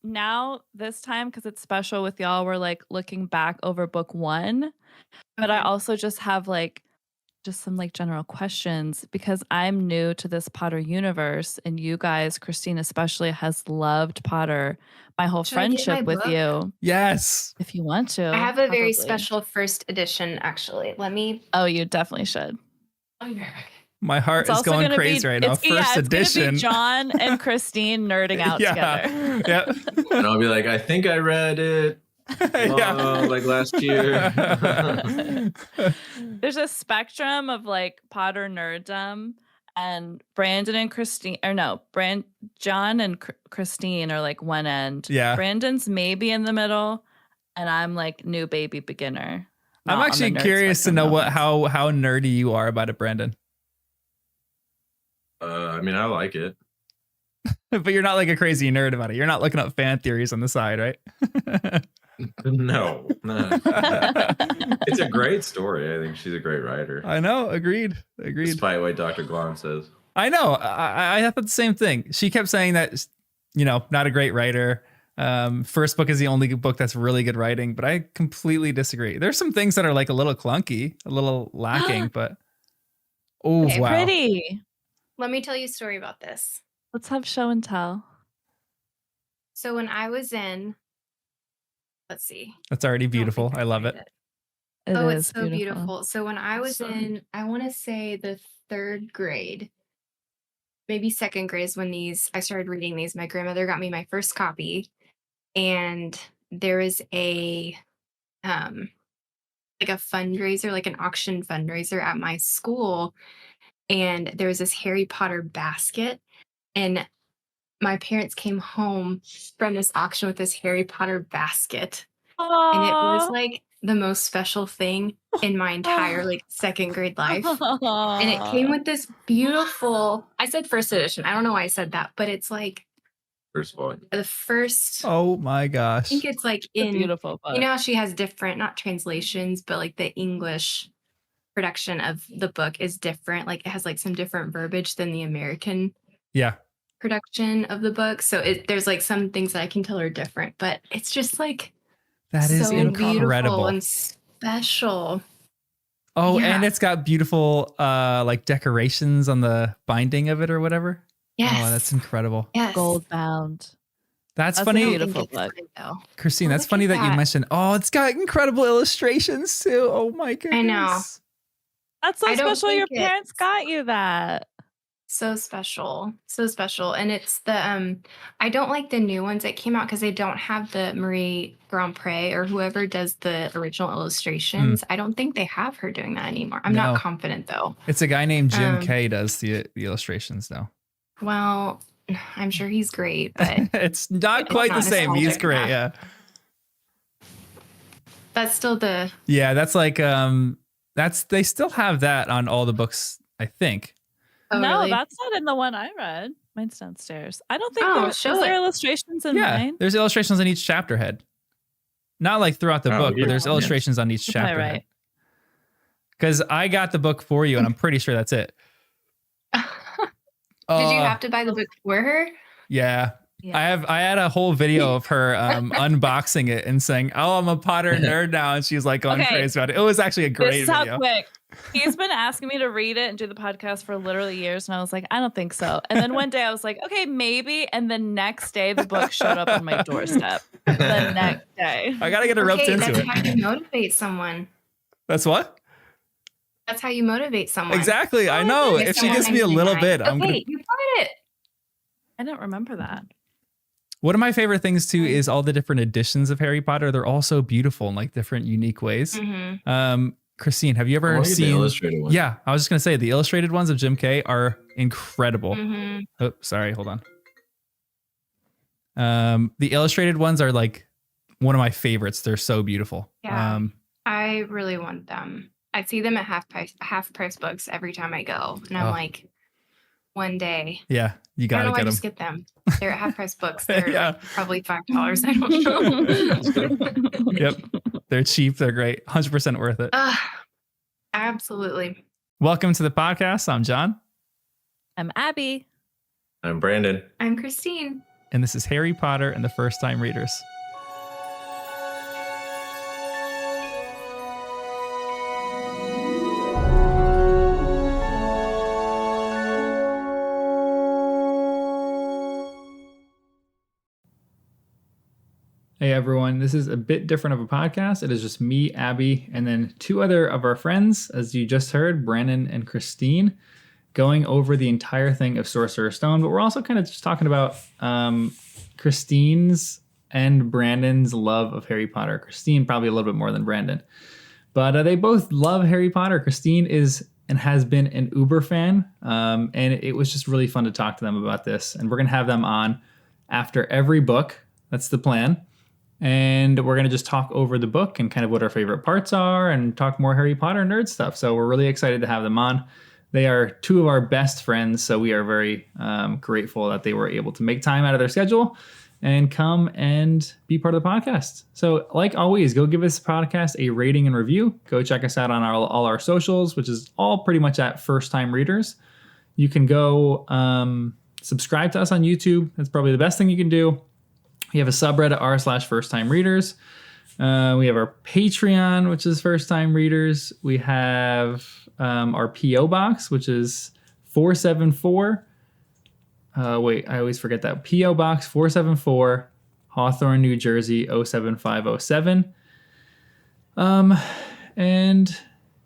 now this time, because it's special with y'all, we're like looking back over book one. But I also just have like just some like general questions because I'm new to this Potter universe, and you guys, Christine especially, has loved Potter my whole Should I get friendship my with book? you. Yes. If you want to. I have a very probably. special first edition, actually. Let me. Oh, you definitely should. Oh, you're right. My heart It's is also going gonna crazy right now. First it's edition. gonna be John and Christine nerding out together. Yeah. And I'll be like, I think I read it like last year. There's a spectrum of like Potter nerddom, and Brandon and Christine, or no, John and Christine are like one end. Yeah. Brandon's maybe in the middle, and I'm like new baby beginner. I'm actually curious to know how nerdy you are about it, Brandon. I mean, I like it. But you're not like a crazy nerd about it. You're not looking up fan theories on the side, right? No. It's a great story. I think she's a great writer. I know. Agreed. Despite what Dr. Glom says. I know. I thought the same thing. She kept saying that, not a great writer. First book is the only book that's really good writing, but I completely disagree. There's some things that are like a little clunky, a little lacking, but wow. Pretty. Let me tell you a story about this. Let's have show and tell. So when I was in, let's see. That's already beautiful. I love it. It's so beautiful. So when I was in, I want to say the 3rd grade, maybe 2nd grade is when I started reading these. My grandmother got me my first copy, and there was a fundraiser, like an auction fundraiser at my school, and there was this Harry Potter basket, and my parents came home from this auction with this Harry Potter basket. Aww. And it was like the most special thing in my entire 2nd grade life. And it came with this beautiful, I said first edition. I don't know why I said that, but it's like first volume. The first. Oh my gosh. I think it's like in, beautiful book. You know how she has different, not translations, but like the English production of the book is different. Like it has like some different verbiage than the American production of the book. So there's like some things that I can tell are different, but it's just like that is so incredible beautiful and special. Oh, yeah. And it's got beautiful like decorations on the binding of it or whatever. Yes. Oh, that's incredible. Yes. Gold bound. That's funny. A beautiful book. Christine, that's funny that you mentioned. Oh, it's got incredible illustrations too. Oh my goodness. I know. That's so special. Your parents got you that. So special. So special. And it's the I don't like the new ones that came out because they don't have the Marie Grandpré or whoever does the original illustrations. I don't think they have her doing that anymore. I'm not confident though. It's a guy named Jim Kay does the illustrations though. Well, I'm sure he's great, but it's not quite the same. He's great, yeah. That's still the that's like they still have that on all the books, I think. Oh, no, really? that's not in the one I read. Mine's downstairs. I don't think there illustrations in mine. There's illustrations on each chapter head. Not like throughout the book, but there's illustrations on each chapter head. Because I got the book for you, and I'm pretty sure that's it. Did you have to buy the book for her? Yeah. I had a whole video of her unboxing it and saying, "Oh, I'm a Potter nerd now," and she's like going crazy about it. It was actually a great video. How quick. He's been asking me to read it and do the podcast for literally years, and I was like, I don't think so. And then one day I was like, okay, maybe. And the next day the book showed up on my doorstep. The next day. I gotta get her roped into it. That's how you motivate someone. That's what? That's how you motivate someone. Exactly. I know. If she gives me a little bit, I'm gonna. You bought it. I don't remember that. One of my favorite things too is all the different editions of Harry Potter. They're all so beautiful in like different, unique ways. Mm-hmm. Christine, have you ever seen the illustrated ones? Yeah, I was just gonna say the illustrated ones of Jim Kay are incredible. Mm-hmm. Oh, sorry, hold on. The illustrated ones are like one of my favorites. They're so beautiful. Yeah, I really want them. I see them at half price books every time I go, and I'm like, one day. Yeah, you gotta get them. Just get them. They're at half price books. They're probably $5. I don't know. Yep, they're cheap. They're great. 100% worth it. Absolutely. Welcome to the podcast. I'm John. I'm Abby. I'm Brandon. I'm Christine. and this is Harry Potter and the First Time Readers. Hey everyone, this is a bit different of a podcast. It is just me, Abby, and then two other of our friends, as you just heard, Brandon and Christine, going over the entire thing of Sorcerer's Stone. But we're also kind of just talking about Christine's and Brandon's love of Harry Potter. Christine probably a little bit more than Brandon. But they both love Harry Potter. Christine is and has been an Uber fan. And it was just really fun to talk to them about this. And we're going to have them on after every book. That's the plan. And we're going to just talk over the book and kind of what our favorite parts are and talk more Harry Potter nerd stuff. So we're really excited to have them on. They are two of our best friends, so we are very grateful that they were able to make time out of their schedule and come and be part of the podcast. So like always, go give this podcast a rating and review. Go check us out on all our socials, which is all pretty much at First Time Readers. You can go subscribe to us on YouTube. That's probably the best thing you can do. We have a subreddit r/First Time Readers. We have our Patreon, which is First Time Readers. We have our PO box, which is 474. Wait, I always forget that. PO box 474, Hawthorne, New Jersey 07507. And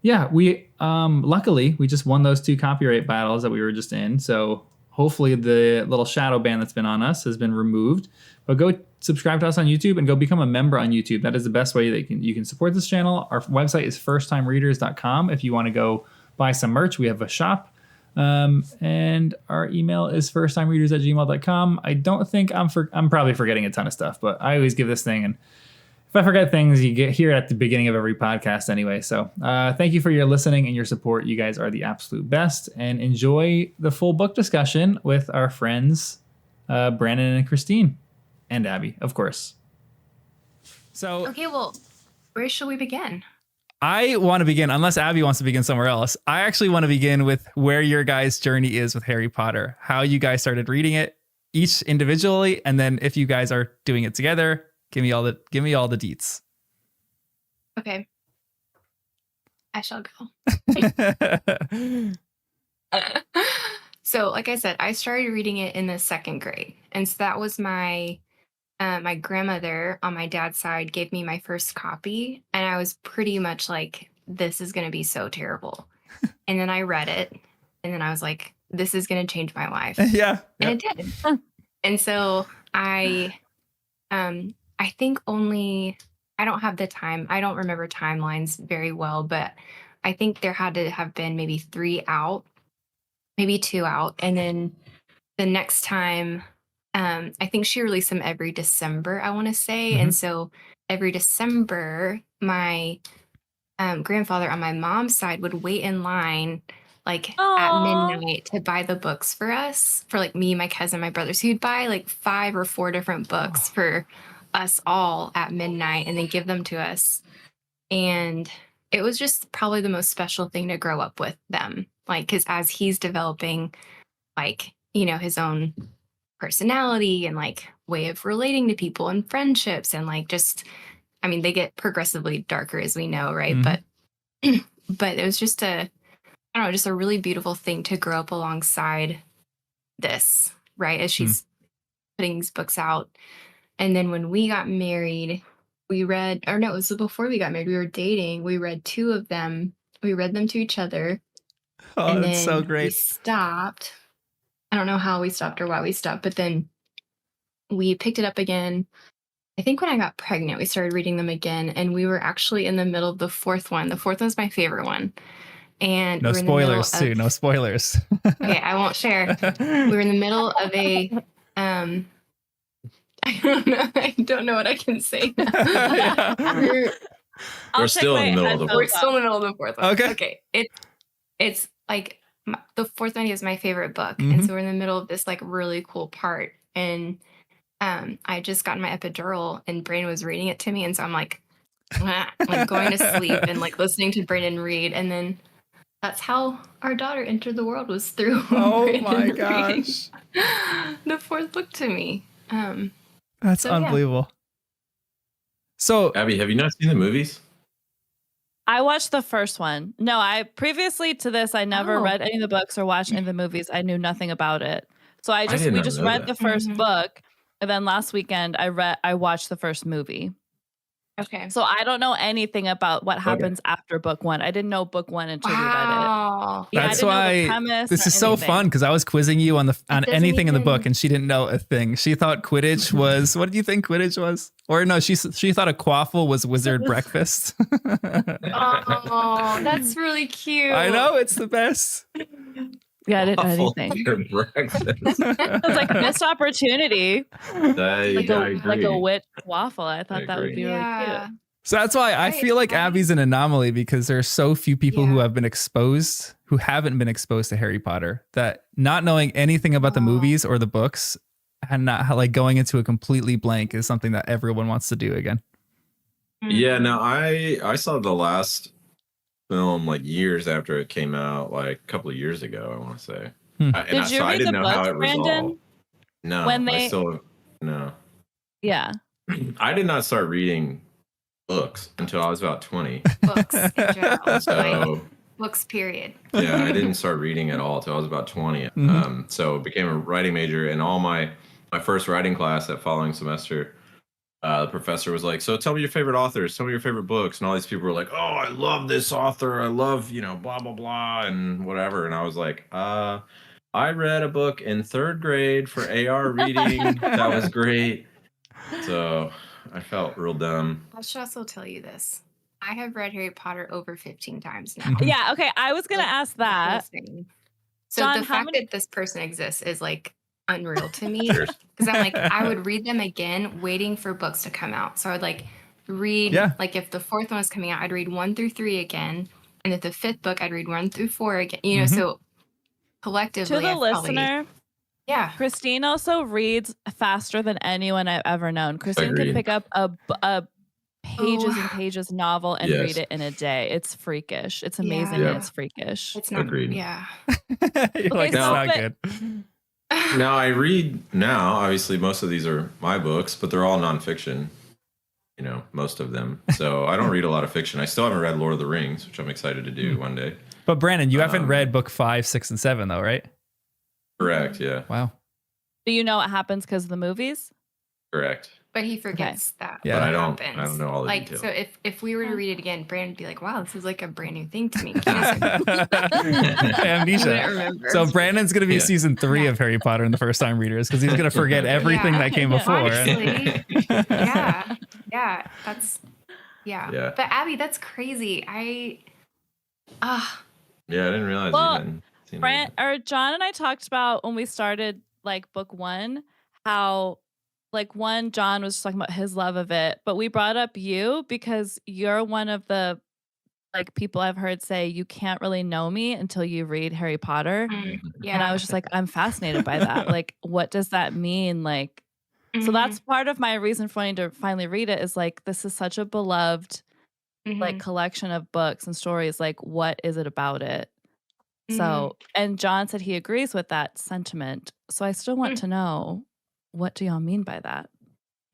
yeah, we luckily we just won those 2 copyright battles that we were just in. So hopefully the little shadow ban that's been on us has been removed. But go subscribe to us on YouTube and go become a member on YouTube. That is the best way that you can support this channel. Our website is firsttimereaders.com. If you want to go buy some merch, we have a shop. And our email is firsttimereaders@gmail.com. I don't think I'm probably forgetting a ton of stuff, but I always give this thing. And if I forget things, you get here at the beginning of every podcast anyway. So thank you for your listening and your support. You guys are the absolute best. And enjoy the full book discussion with our friends, Brandon and Christine. And Abby, of course. So Okay, well, where should we begin? I want to begin, unless Abby wants to begin somewhere else. I actually want to begin with where your guys' journey is with Harry Potter, how you guys started reading it, each individually, and then if you guys are doing it together, give me all the deets. Okay, I shall go. So, like I said, I started reading it in the 2nd grade, and so that was my grandmother on my dad's side gave me my first copy, and I was pretty much like, this is going to be so terrible. And then I read it, and then I was like, this is going to change my life. Yeah. And it did. And so I think I don't have the time. I don't remember timelines very well, but I think there had to have been maybe 3 out, maybe 2 out. And then the next time, I think she released them every December, I want to say. Mm-hmm. And so every December, my grandfather on my mom's side would wait in line like at midnight to buy the books for us, for like me, my cousin, my brothers. He'd buy like 5 or 4 different books for us all at midnight and then give them to us. And it was just probably the most special thing to grow up with them. Like, because as he's developing, like, you know, his own personality and like way of relating to people and friendships and like just, I mean, they get progressively darker as we know, right? Mm-hmm. But it was just I don't know, just a really beautiful thing to grow up alongside this, right? As she's putting these books out. And then when we got married, it was before we got married, we were dating. We read 2 of them. We read them to each other. Oh, and that's then so great. We stopped. I don't know how we stopped or why we stopped, but then we picked it up again. I think when I got pregnant, we started reading them again, and we were actually in the middle of the 4th one. The 4th one's my favorite one. And no spoilers too. No spoilers. Okay, I won't share. We were in the middle of a I don't know what I can say now. Yeah. We're still in the middle of the We're still in the middle of the 4th one. Okay. It's like the 4th one is my favorite book, Mm-hmm. and so we're in the middle of this like really cool part, and I just got my epidural, and Brandon was reading it to me, and so I'm like going to sleep and like listening to Brandon read, and then that's how our daughter entered the world, was through Oh Brandon my reading gosh. the 4th book to me. That's unbelievable. Yeah. So, Abby, have you not seen the movies? I watched the first one. No, previously to this, I never read any of the books or watched any of the movies. I knew nothing about it. So we just read the first book, and then last weekend I watched the first movie. Okay. So I don't know anything about what happens after book one. I didn't know book one until we read it. Yeah, that's why this is so fun, because I was quizzing you on anything in the book, and she didn't know a thing. She thought Quidditch was, what did you think Quidditch was? Or no, she thought a quaffle was wizard breakfast. Oh, that's really cute. I know, it's the best. Yeah, I didn't know anything. It was like a missed opportunity. Like a witch waffle. I thought that would be really cute. So that's why I feel like Abby's an anomaly, because there's so few people who haven't been exposed to Harry Potter, that not knowing anything about the movies or the books and not like going into a completely blank is something that everyone wants to do again. Yeah, no, I saw the last film like years after it came out, like a couple of years ago, I want to say. Did you read the books, Brandon? No, no. Yeah. I did not start reading books until I was about 20. Books in general. So, books, period. Yeah, I didn't start reading at all until I was about 20. So became a writing major, and all my first writing class that following semester, the professor was like, so tell me your favorite authors, tell me your favorite books. And all these people were like, oh, I love this author. I love, blah, blah, blah, and whatever. And I was like, I read a book in 3rd grade for AR reading. That was great. So I felt real dumb. I should also tell you this. I have read Harry Potter over 15 times now. Yeah, okay. I was going to ask that. So John, the fact that this person exists is like unreal to me, because I'm like, I would read them again waiting for books to come out. So I would like read, like if the 4th one was coming out, I'd read 1 through 3 again, and if the 5th book, I'd read 1 through 4 again, so collectively to the listener, Christine also reads faster than anyone I've ever known. Christine can pick up a pages and pages novel and read it in a day. It's freakish. It's amazing and it's freakish. It's not Agreed. You're like, it's not good. Now I read obviously most of these are my books, but they're all nonfiction, most of them. So I don't read a lot of fiction. I still haven't read Lord of the Rings, which I'm excited to do one day. But Brandon, you haven't read book 5, 6, and 7 though, right? Correct. Yeah. Wow. Do you know what happens because of the movies? Correct. But he forgets that. Yeah, but I don't know all the details. So if we were to read it again, Brandon would be like, wow, this is like a brand new thing to me. Amnesia. So Brandon's going to be season 3 of Harry Potter in the first time readers, because he's going to forget everything that came before. Honestly, that's But Abby, that's crazy. I didn't realize you hadn't seen it. John and I talked about when we started like book 1, how John was just talking about his love of it, but we brought up you because you're one of the people I've heard say you can't really know me until you read Harry Potter. And I was just like, I'm fascinated by that. Like, what does that mean? Like, so that's part of my reason for wanting to finally read it, is like, this is such a beloved collection of books and stories. Like, what is it about it? So, and John said he agrees with that sentiment. So I still want to know, what do y'all mean by that?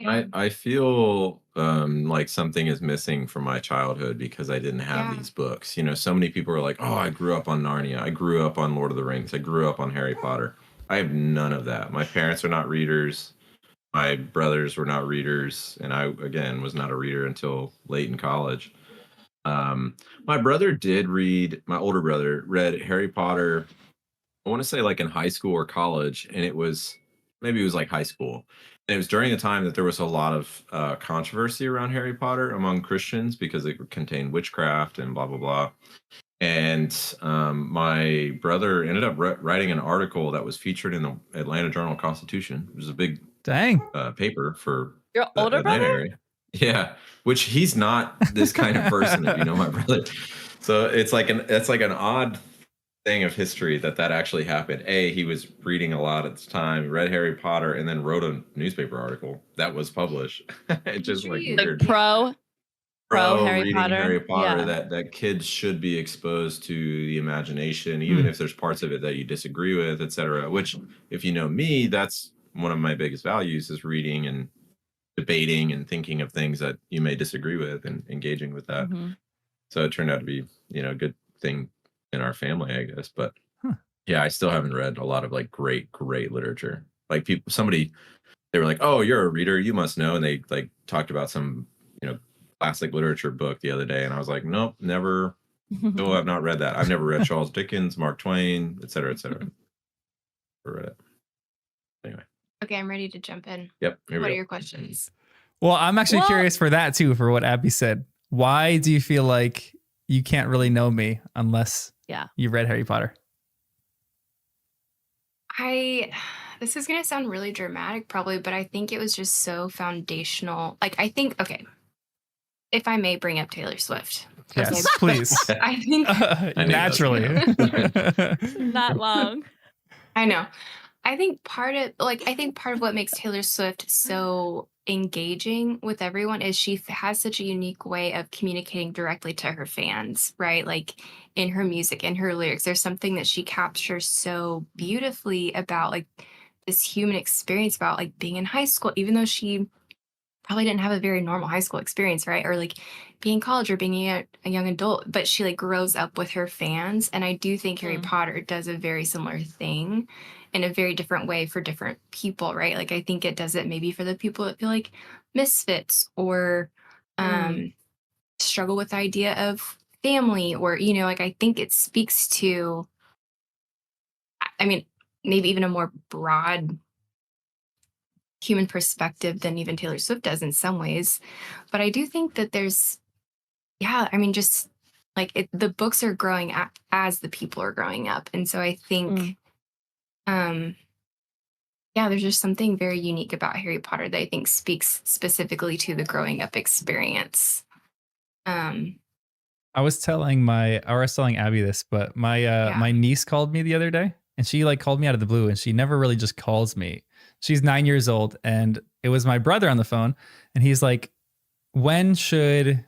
I feel like something is missing from my childhood because I didn't have these books. So many people are like, oh, I grew up on Narnia. I grew up on Lord of the Rings. I grew up on Harry Potter. I have none of that. My parents are not readers. My brothers were not readers. And I, again, was not a reader until late in college. My brother did read, my older brother read Harry Potter, I want to say like in high school or college. And maybe it was like high school. And it was during the time that there was a lot of controversy around Harry Potter among Christians because it contained witchcraft and blah, blah, blah. And my brother ended up writing an article that was featured in the Atlanta Journal-Constitution. It was a big paper for your older brother? Area. Yeah, which he's not this kind of person, if you know my brother. So it's like an odd thing of history that actually happened. He was reading a lot at the time, read Harry Potter, and then wrote a newspaper article that was published. It just like weird. Pro Harry Potter. That kids should be exposed to the imagination, even if there's parts of it that you disagree with, etc. Which, if you know me, that's one of my biggest values is reading and debating and thinking of things that you may disagree with and engaging with that. Mm-hmm. So it turned out to be, a good thing in our family, I guess. But Huh. yeah, I still haven't read a lot of like great literature. Like they were like, "Oh, you're a reader, you must know," and they like talked about some, classic literature book the other day, and I was like, "Nope, never. No, I've not read that. I've never read Charles Dickens, Mark Twain, et cetera, et cetera." Never read it. Anyway. Okay, I'm ready to jump in. Yep. What are your questions? Well, I'm actually curious for that too, for what Abby said. Why do you feel like you can't really know me unless you've read Harry Potter? This is going to sound really dramatic probably, but I think it was just so foundational. Like, I think, okay, if I may bring up Taylor Swift. Yes, okay. please. I think naturally. Not long. I know. I think part of what makes Taylor Swift so engaging with everyone is she has such a unique way of communicating directly to her fans, right? Like in her music, in her lyrics, there's something that she captures so beautifully about like this human experience about like being in high school, even though she probably didn't have a very normal high school experience, right? Or like being in college or being a young adult, but she like grows up with her fans. And I do think Harry Potter does a very similar thing in a very different way for different people, right? Like I think it does it maybe for the people that feel like misfits or struggle with the idea of family or, like I think it speaks to, I mean, maybe even a more broad human perspective than even Taylor Swift does in some ways. But I do think that there's, just like the books are growing up as the people are growing up. And so I think, there's just something very unique about Harry Potter that I think speaks specifically to the growing up experience. I was telling Abby this, but my niece called me the other day and she like called me out of the blue and she never really just calls me. She's 9 years old and it was my brother on the phone and he's like, when should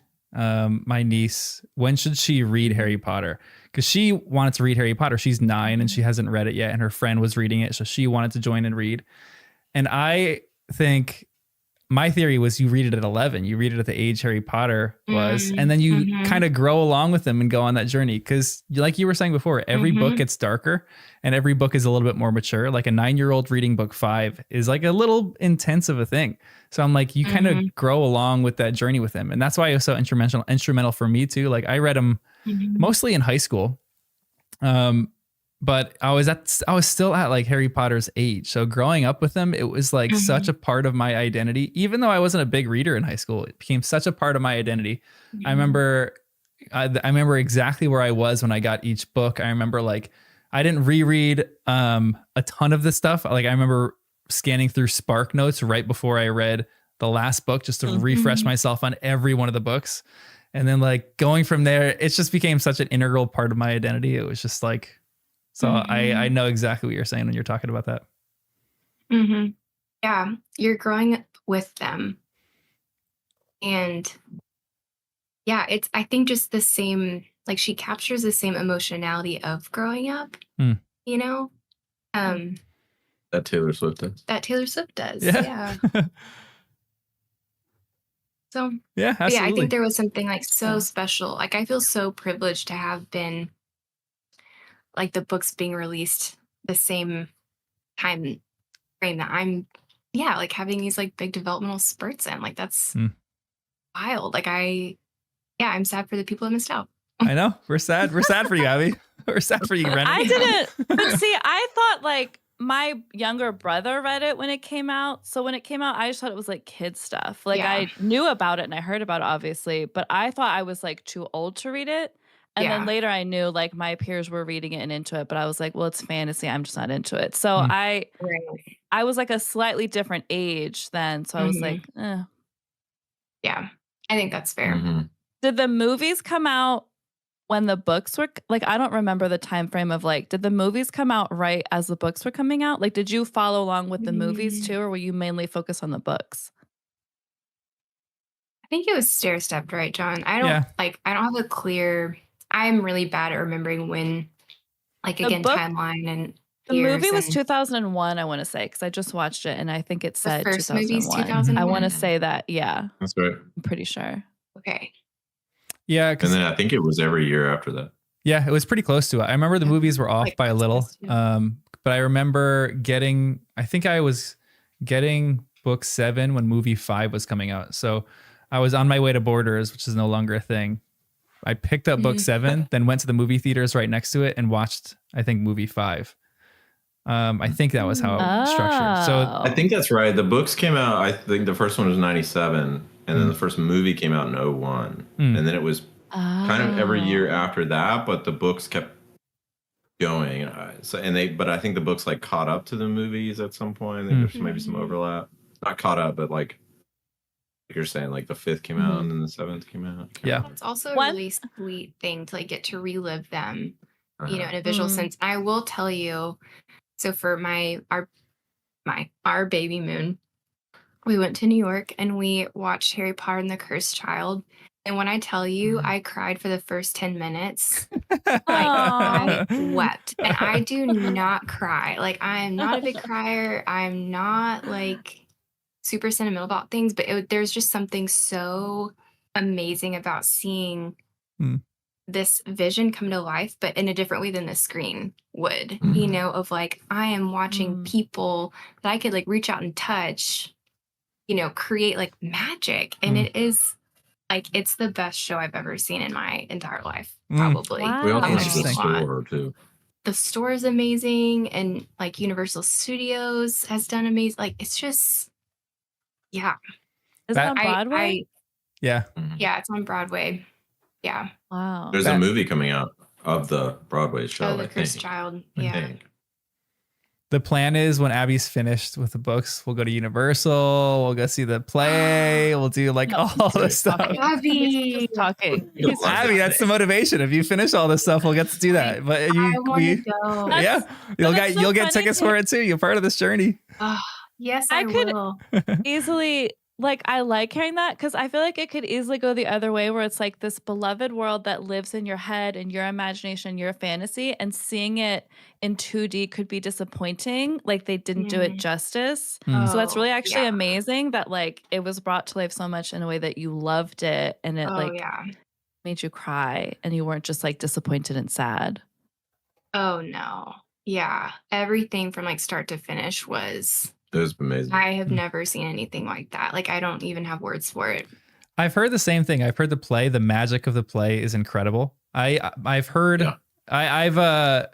she read Harry Potter? Because she wanted to read Harry Potter. She's 9 and she hasn't read it yet and her friend was reading it. So she wanted to join and read. And I think my theory was you read it at 11. You read it at the age Harry Potter was, and then you kind of grow along with them and go on that journey. Because like you were saying before, every book gets darker and every book is a little bit more mature. Like a 9-year-old reading book 5 is like a little intense of a thing. So I'm like, you kind of grow along with that journey with them. And that's why it was so instrumental for me too. Like I read them mostly in high school. But I was still at like Harry Potter's age. So growing up with them, it was like such a part of my identity. Even though I wasn't a big reader in high school, it became such a part of my identity. I remember exactly where I was when I got each book. I remember like I didn't reread a ton of this stuff. Like I remember scanning through Spark Notes right before I read the last book just to refresh myself on every one of the books. And then like going from there, it just became such an integral part of my identity. It was just like, so I know exactly what you're saying when you're talking about that. Yeah, you're growing up with them. And yeah, it's, I think just the same, like she captures the same emotionality of growing up, you know? That Taylor Swift does. That Taylor Swift does, yeah. So, yeah, absolutely. yeah, I think there was something like so special. Like I feel so privileged to have been like the books being released the same time frame that I'm, like having these like big developmental spurts in. Like that's wild. Like I'm sad for the people that missed out. I know. We're sad. We're sad for you, Abby. We're sad for you, Brennan. I didn't. But see, I thought like my younger brother read it when it came out. So when it came out, I just thought it was like kid stuff. Like I knew about it and I heard about it, obviously, but I thought I was like too old to read it. And then later I knew like my peers were reading it and into it, but I was like, well, it's fantasy. I'm just not into it. So I was like a slightly different age then. So I was like, eh. Yeah, I think that's fair. Did the movies come out when the books were like, I don't remember the time frame of like, did the movies come out right as the books were coming out? Like, did you follow along with the movies too, or were you mainly focused on the books? I think it was stair-stepped, right, John? I don't have a clear, I'm really bad at remembering when, like again, timeline and The years. movie was And 2001, I want to say, because I just watched it and I think it the said first movie's 2001. I want to 2001. say that. Yeah, That's right. I'm pretty sure. Okay. Yeah, And then I think it was every year after that. yeah, it was pretty close to it. I remember the movies were off Like by a little. Christmas, too. But I remember I think I was getting book 7 when movie 5 was coming out. So I was on my way to Borders, which is no longer a thing. I picked up book 7, then went to the movie theaters right next to it and watched, I think, movie 5. I think that was how it was structured. So I think that's right. The books came out, I think the first one was 97, and then the first movie came out in 01. And then it was kind of every year after that, but the books kept going. But I think the books like caught up to the movies at some point. I think there's maybe some overlap. Not caught up, but like you're saying, like the 5th came out and then the 7th came out. Yeah. It's also a really sweet thing to like get to relive them, you know, in a visual sense. I will tell you, so for our baby moon, we went to New York and we watched Harry Potter and the Cursed Child. And when I tell you, I cried for the first 10 minutes. Like, I wept. And I do not cry. Like, I am not a big crier. I'm not like super sentimental about things, but there's just something so amazing about seeing this vision come to life, but in a different way than the screen would, you know, of like, I am watching people that I could like reach out and touch, you know, create like magic. And it is like, it's the best show I've ever seen in my entire life, probably. Wow. We also have the Interesting. store too. The store is amazing, and like Universal Studios has done amazing. Like, it's just, yeah. Is it on Broadway? Yeah. Yeah, it's on Broadway. Yeah. Wow. There's a movie coming out of the Broadway show, The I Cursed think. Child. I Yeah. think. The plan is when Abby's finished with the books, we'll go to Universal. We'll go see the play. We'll do like all the stuff. Abby, Talking. Abby, that's the motivation. If you finish all this stuff, we'll get to do that. But I want to go. yeah, you'll get tickets for it too. You're part of this journey. Oh, yes, I I could- will. Easily, like, I like hearing that because I feel like it could easily go the other way where it's like this beloved world that lives in your head and your imagination, your fantasy, and seeing it in 2D could be disappointing. Like they didn't do it justice. So that's really actually amazing that like it was brought to life so much in a way that you loved it and it made you cry and you weren't just like disappointed and sad. Oh no. Yeah. Everything from like start to finish was It was amazing. I have never seen anything like that. Like I don't even have words for it. I've heard the same thing. I've heard the magic of the play is incredible. I've heard I've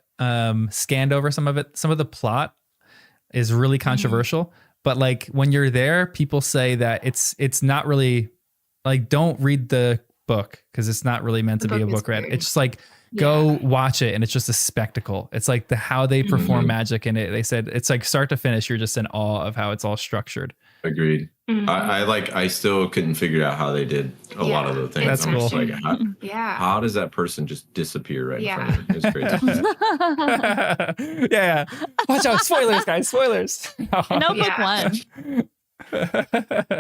scanned over some of it. Some of the plot is really controversial, but like when you're there, people say that it's not really like don't read the book because it's not really meant to be a book read. It's just like go watch it and it's just a spectacle. It's like how they perform magic in it. They said it's like start to finish, you're just in awe of how it's all structured. Agreed. I still couldn't figure out how they did a lot of the things. That's I'm just cool. like, how does that person just disappear right in front of me? It's crazy. yeah. Watch out. Spoilers, guys. Spoilers. Notebook 1.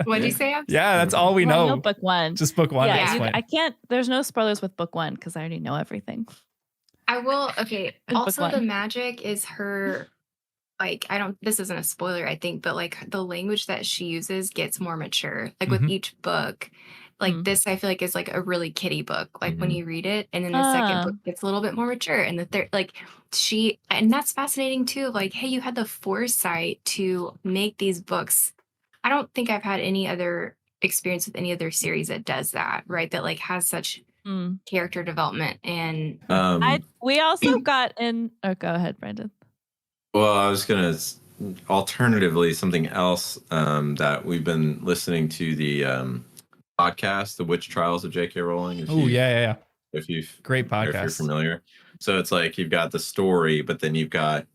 What'd you say? Yeah, that's all we know. Book 1. Just book 1. Yeah, I can't. There's no spoilers with book 1 because I already know everything. I will. Okay. In book Also, 1. the magic is her. Like this isn't a spoiler, I think, but like the language that she uses gets more mature. Like with each book, like this, I feel like is like a really kiddie book. Like when you read it, and then the second book gets a little bit more mature, and the third, like and that's fascinating too. Like, hey, you had the foresight to make these books. I don't think I've had any other experience with any other series that does that, right? That like has such character development and. We also got in. Oh, go ahead, Brandon. Well, I was gonna alternatively something else that we've been listening to the podcast, The Witch Trials of J.K. Rowling. Oh yeah. If you great podcast, if you're familiar, so it's like you've got the story, but then you've got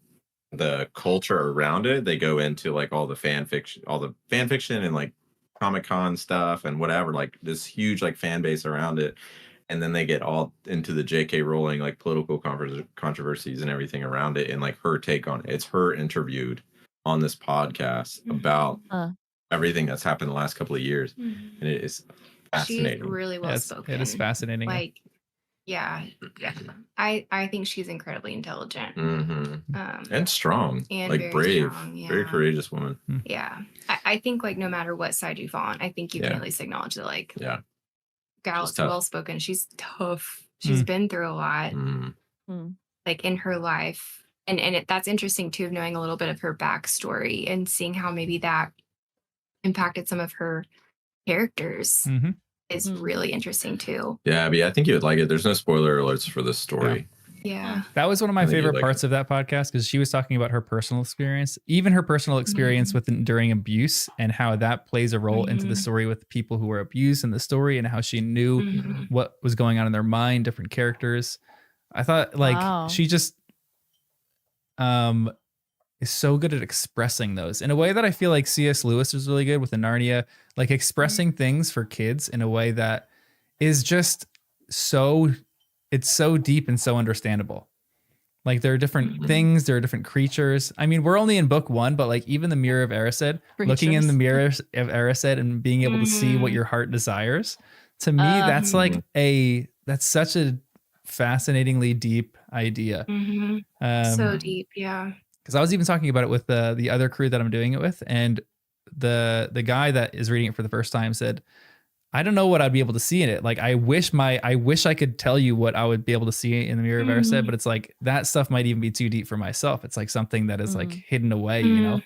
the culture around it. They go into like all the fan fiction and like Comic-Con stuff and whatever, like this huge like fan base around it. And then they get all into the J.K. Rowling, like political controversies and everything around it and like her take on it. It's her interviewed on this podcast about everything that's happened the last couple of years. And it is fascinating. She's really well spoken. It is fascinating. Like, Yeah. I think she's incredibly intelligent. And strong. And like very brave. strong, Very yeah. courageous woman. Yeah. I think like no matter what side you fall on, I think you can at least acknowledge that like Gal's well spoken. She's tough. She's been through a lot like in her life. And that's interesting too, of knowing a little bit of her backstory and seeing how maybe that impacted some of her characters is really interesting too. Yeah, Abby, I think you would like it. There's no spoiler alerts for this story. Yeah. That was one of my favorite parts of that podcast, because she was talking about her personal experience, even her personal experience with enduring abuse, and how that plays a role into the story with people who were abused in the story, and how she knew what was going on in their mind, different characters. I thought like she just is so good at expressing those in a way that I feel like C.S. Lewis is really good with the Narnia, like expressing things for kids in a way that is just it's so deep and so understandable. Like there are different things, there are different creatures. I mean, we're only in book 1, but like even the Mirror of Erised, looking in the Mirror of Erised and being able to see what your heart desires. To me, that's like that's such a fascinatingly deep idea. So deep, yeah. Because I was even talking about it with the other crew that I'm doing it with, and the guy that is reading it for the first time said, I don't know what I'd be able to see in it. Like I wish I could tell you what I would be able to see in the Mirror of Erised, but it's like that stuff might even be too deep for myself. It's like something that is like hidden away, you know?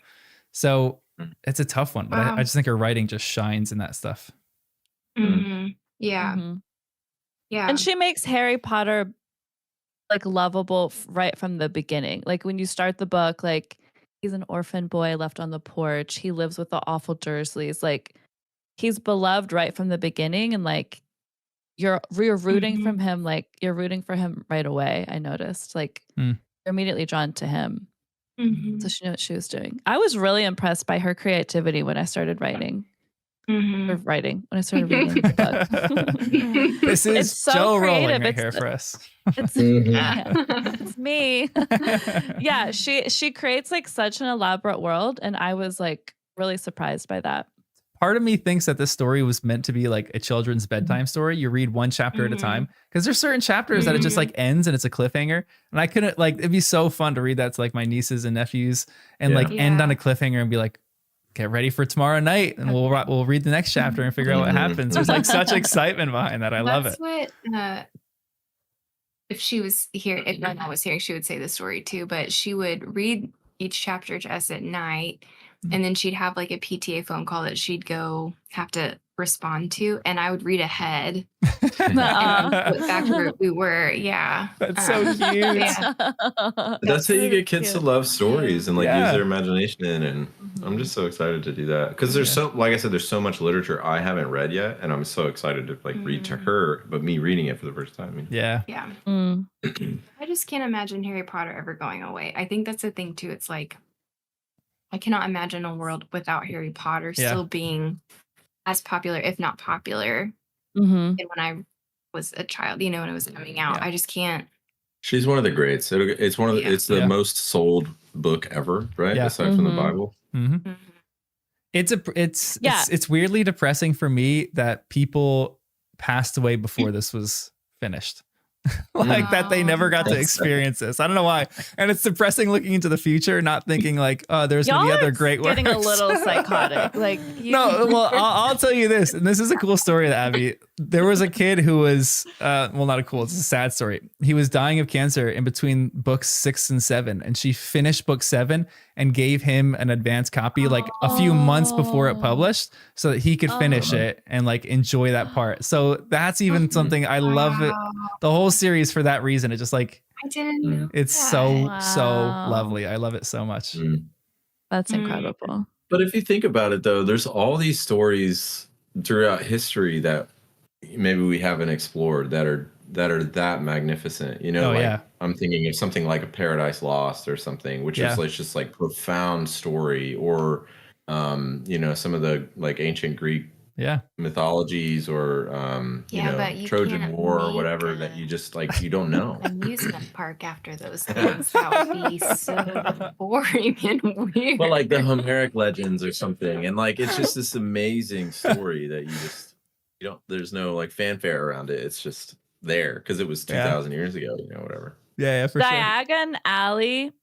So it's a tough one, but I just think her writing just shines in that stuff. Yeah. Yeah. And she makes Harry Potter like lovable right from the beginning. Like when you start the book, like he's an orphan boy left on the porch. He lives with the awful Dursleys. Like he's beloved right from the beginning, and like you're rooting from him. Like you're rooting for him right away. I noticed like you're immediately drawn to him. So she knew what she was doing. I was really impressed by her creativity when I started writing. When I started reading the book. This is it's so Joe creative. rolling right here for us. It's me. Yeah, she creates like such an elaborate world, and I was like really surprised by that. Part of me thinks that this story was meant to be like a children's bedtime story. You read one chapter at a time, because there's certain chapters that it just like ends and it's a cliffhanger. And I couldn't like, it'd be so fun to read that to like my nieces and nephews and end on a cliffhanger and be like, get ready for tomorrow night, and we'll read the next chapter and figure out what happens. There's like such excitement behind that. I love it. What if she was here, if Nana was here, she would say the story too, but she would read each chapter to us at night, and then she'd have like a PTA phone call that she'd go have to respond to, and I would read ahead and back where we were. Yeah, that's so cute. Yeah. That's how you get kids to love stories and like use their imagination, and I'm just so excited to do that, because there's so, like I said, there's so much literature I haven't read yet, and I'm so excited to like read to her, but me reading it for the first time. Yeah. I just can't imagine Harry Potter ever going away. I think that's the thing too. It's like I cannot imagine a world without Harry Potter still being as popular, if not popular, than when I was a child, you know, when it was coming out. I just can't. She's one of the greats. It's one of the, it's the most sold book ever, right? Aside from the Bible. It's weirdly depressing for me that people passed away before this was finished. Like that they never got to experience this. I don't know why. And it's depressing looking into the future, not thinking like, oh, there's gonna be other great works. Getting a little psychotic. Like no, well, I'll tell you this, and this is a cool story, Abby. There was a kid who was not a cool, it's a sad story. He was dying of cancer in between books 6 and 7, and she finished book 7 and gave him an advance copy like a few months before it published, so that he could finish it and like enjoy that part. So that's even something I love it. The whole series for that reason. It just like I didn't know it's so lovely. I love it so much. That's incredible. But if you think about it though, there's all these stories throughout history that maybe we haven't explored that are that magnificent, you know. I'm thinking of something like a Paradise Lost or something, which is like just like profound story, or you know, some of the like ancient Greek mythologies, or you know, Trojan War or whatever, that you just like you don't know. Amusement park after those things, that would be so boring and weird. Well, like the Homeric legends or something, and like it's just this amazing story that you don't, there's no like fanfare around it. It's just there because it was 2,000 years ago, whatever. Yeah, for Diagon Alley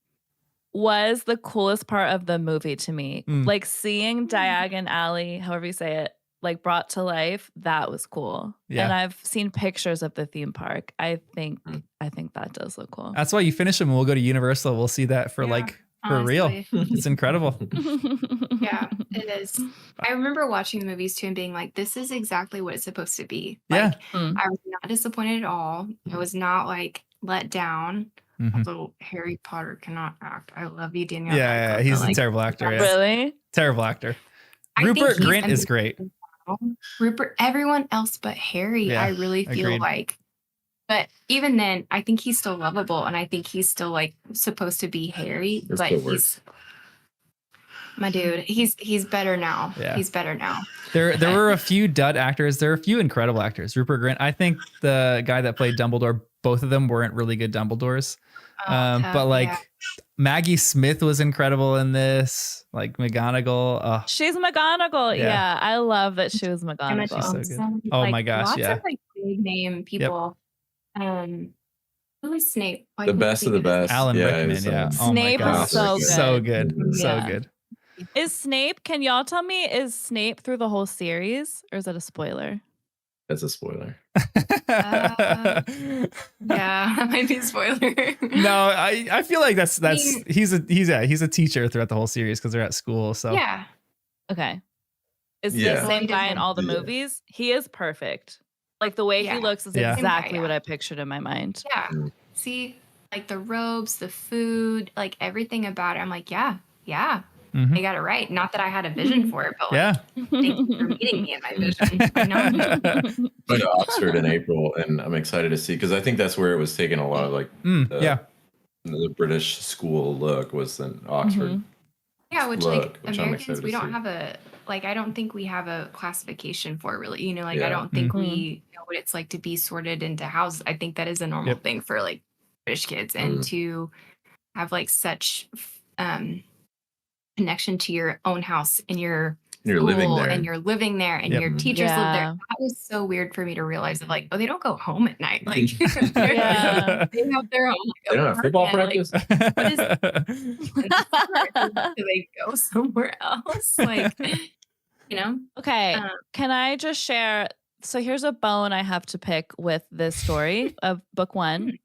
was the coolest part of the movie to me. Like seeing Diagon Alley, however you say it, like brought to life, that was cool. Yeah. And I've seen pictures of the theme park. I think that does look cool. That's why you finish them and we'll go to Universal. We'll see that for real. It's incredible. Yeah, it is. I remember watching the movies too and being like, this is exactly what it's supposed to be. Like, I was not disappointed at all. I was not like let down. Although Harry Potter cannot act. I love you, Danielle. Yeah, he's a terrible actor. Yeah. Really? Terrible actor. Rupert Grint is great. Rupert, everyone else but Harry, I really feel like. But even then, I think he's still lovable, and I think he's still like supposed to be Harry. But he's my dude. He's better now. Yeah. He's better now. There were a few dud actors. There are a few incredible actors. Rupert Grint. I think the guy that played Dumbledore, both of them weren't really good Dumbledores. But like Maggie Smith was incredible in this. Like McGonagall. She's McGonagall. Yeah, I love that she was McGonagall. She's so good. Oh my gosh, lots of like big name people. Who is Snape? The best of the best. Alan Rickman. Yeah. Snape is so good. So good. So good. Is Snape? Can y'all tell me? Is Snape through the whole series, or is that a spoiler? That's a spoiler. Yeah, that might be a spoiler. No, I feel like that's he's a teacher throughout the whole series because they're at school. So yeah. Okay. Is the same guy in all the movies? He is perfect. Like the way he looks is exactly what I pictured in my mind. Yeah. See, like the robes, the food, like everything about it. I'm like, yeah. I got it right. Not that I had a vision for it, but like, thank you for meeting me in my vision. I know. Going to Oxford in April, and I'm excited to see because I think that's where it was taking a lot of like the British school look was in Oxford. Yeah, which like Americans, we don't have a like. I don't think we have a classification for really. Like I don't think we know what it's like to be sorted into houses. I think that is a normal thing for like British kids, and to have like such connection to your own house and you're living there and your teachers live there. That was so weird for me to realize that like, they don't go home at night. Like they have their own they don't have football practice. Like, what is do they go somewhere else? Like, Okay. Can I just share? So here's a bone I have to pick with this story of book 1.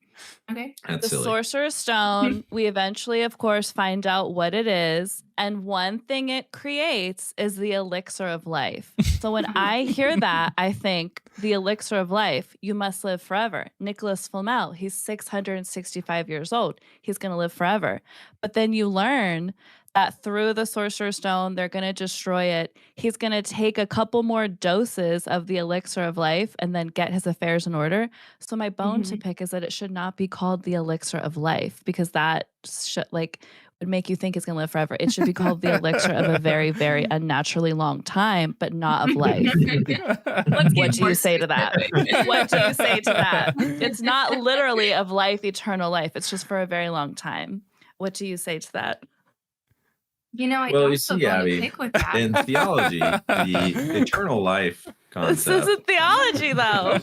Okay. That's silly. Sorcerer's Stone, we eventually, of course, find out what it is. And one thing it creates is the elixir of life. So when I hear that, I think the elixir of life, you must live forever. Nicholas Flamel, he's 665 years old. He's going to live forever. But then you learn that through the Sorcerer's Stone, they're going to destroy it. He's going to take a couple more doses of the elixir of life and then get his affairs in order. So my bone to pick is that it should not be called the elixir of life because that would make you think it's going to live forever. It should be called the elixir of a very, very unnaturally long time, but not of life. What do you say to that? What do you say to that? It's not literally of life, eternal life. It's just for a very long time. What do you say to that? I don't see, Abby, with that. In theology, the eternal life concept. This isn't theology, though.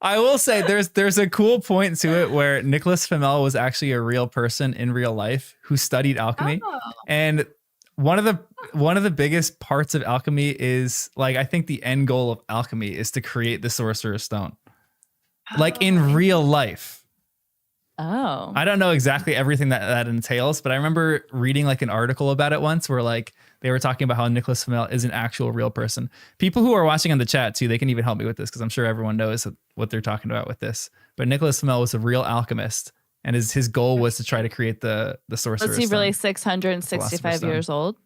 I will say there's a cool point to it where Nicholas Flamel was actually a real person in real life who studied alchemy, and one of the biggest parts of alchemy is like I think the end goal of alchemy is to create the Sorcerer's Stone, like in real life. Oh, I don't know exactly everything that entails, but I remember reading like an article about it once where like they were talking about how Nicholas Flamel is an actual real person. People who are watching on the chat too, they can even help me with this because I'm sure everyone knows what they're talking about with this. But Nicholas Flamel was a real alchemist, and his goal was to try to create the Sorcerer's Stone. Was he really 665 years old?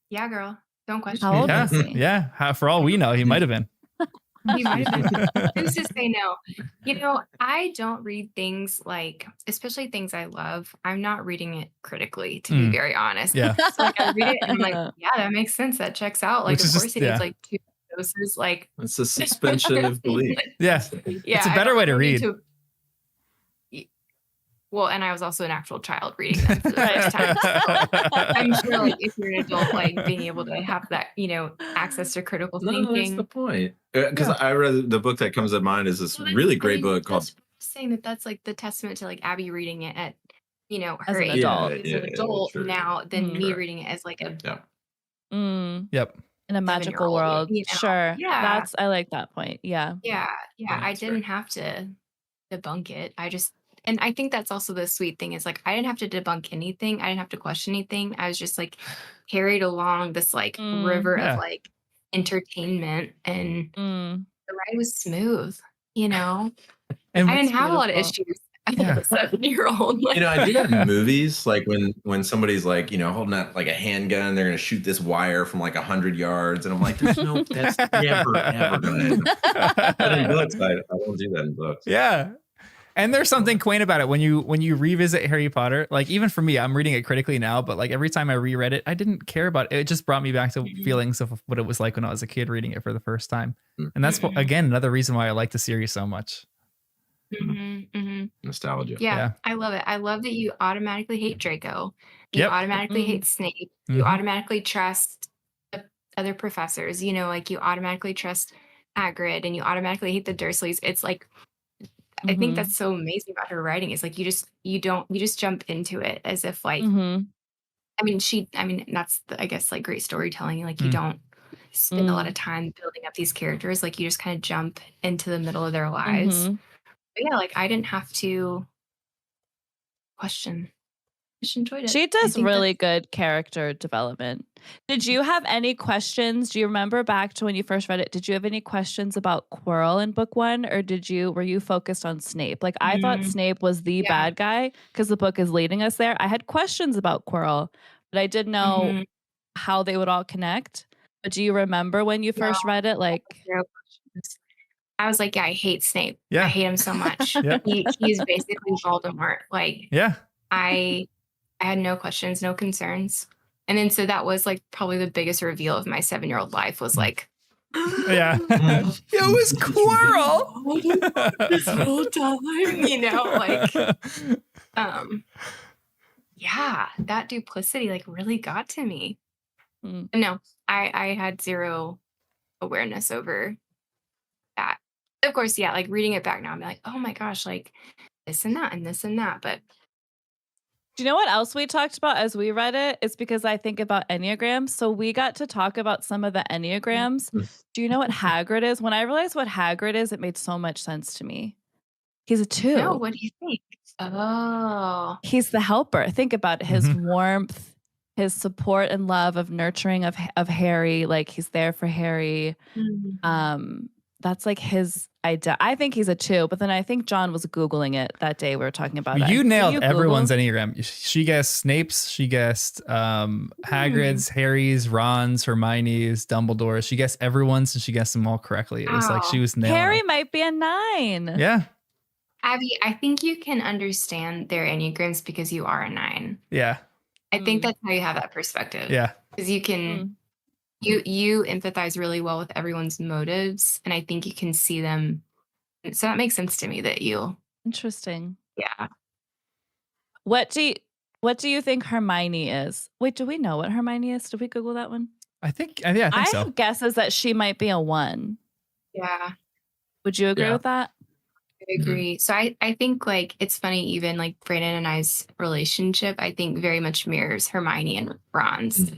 Yeah, girl. Don't question How old it. is he? Yeah. For all we know, he might have been. He might have been. Who's to say no? I don't read things like, especially things I love. I'm not reading it critically, to be very honest. Yeah. So like I read it and I'm like, yeah, that makes sense. That checks out. Like, of course, it needs like 2 doses. Like, it's a suspension of belief. Yeah. It's a better way to read. Well, and I was also an actual child reading them for the first time. So I'm sure, like, if you're an adult, like, being able to have that, access to critical No, that's the thinking. point. Because I read the book that comes to mind is this really great book called. That's saying that's like the testament to like Abby reading it at, As her an age adult. as an adult true. now than me Correct. reading it as like a Yep. In a magical 7-year-old, world. Sure. Yeah. I like that point. Yeah. Yeah. Yeah, I that's didn't have to debunk it. And I think that's also the sweet thing is like I didn't have to debunk anything. I didn't have to question anything. I was just like carried along this like river of like entertainment, and Mm. the ride was smooth, And And I didn't have a lot of beautiful. issues as a 7-year-old. Like, I do that in movies, like when somebody's like, holding out like a handgun, they're gonna shoot this wire from like 100 yards, and I'm like, that's never ever gonna happen. But in books, I don't do that in books. Yeah. And there's something quaint about it when you revisit Harry Potter. Like even for me, I'm reading it critically now, but like every time I reread it, I didn't care about it. It just brought me back to feelings of what it was like when I was a kid reading it for the first time. And that's again another reason why I like the series so much. Nostalgia. Yeah, I love it. I love that you automatically hate Draco. You automatically hate Snape. You automatically trust the other professors. Like you automatically trust Hagrid, and you automatically hate the Dursleys. It's like I think that's so amazing about her writing is like you just jump into it as if like I mean that's I guess like great storytelling. Like you don't spend a lot of time building up these characters. Like you just kind of jump into the middle of their lives. But yeah, like I didn't have to question. I just enjoyed it. She does really good character development. Did you have any questions? Do you remember back to when you first read it? Did you have any questions about Quirrell in book 1, or were you focused on Snape? Like I thought Snape was the bad guy because the book is leading us there. I had questions about Quirrell, but I didn't know how they would all connect. But do you remember when you first read it? Like, I was like, yeah, I hate Snape. Yeah. I hate him so much. He's basically Voldemort. Like, I had no questions, no concerns. And then so that was like probably the biggest reveal of my 7-year-old life was like, it was Quirrell this whole time, yeah, that duplicity like really got to me. No, I had zero awareness over that. Of course, yeah, like reading it back now, I'm like, oh my gosh, like this and that and this and that. But do you know what else we talked about as we read it? It's because I think about Enneagrams. So we got to talk about some of the Enneagrams. Do you know what Hagrid is? When I realized what Hagrid is, it made so much sense to me. He's a 2. No, what do you think? Oh. He's the helper. Think about it. His warmth, his support and love of nurturing of Harry. Like he's there for Harry. That's like his idea. I think he's a 2, but then I think John was Googling it that day we were talking about it. You nailed everyone's Enneagram. She guessed Snape's, she guessed Hagrid's, Harry's, Ron's, Hermione's, Dumbledore's. She guessed everyone's and she guessed them all correctly. It was like she was nailing Harry them. might be a 9. Yeah. Abby, I think you can understand their Enneagrams because you are a 9. Yeah. I think that's how you have that perspective. Yeah. Because you can... You empathize really well with everyone's motives, and I think you can see them. So that makes sense to me that you. Interesting. Yeah. What do you think Hermione is? Wait, do we know what Hermione is? Did we Google that one? I think so. I have guesses that she might be a 1. Yeah. Would you agree with that? I agree. So I think like it's funny, even like Brandon and I's relationship, I think very much mirrors Hermione and Ron's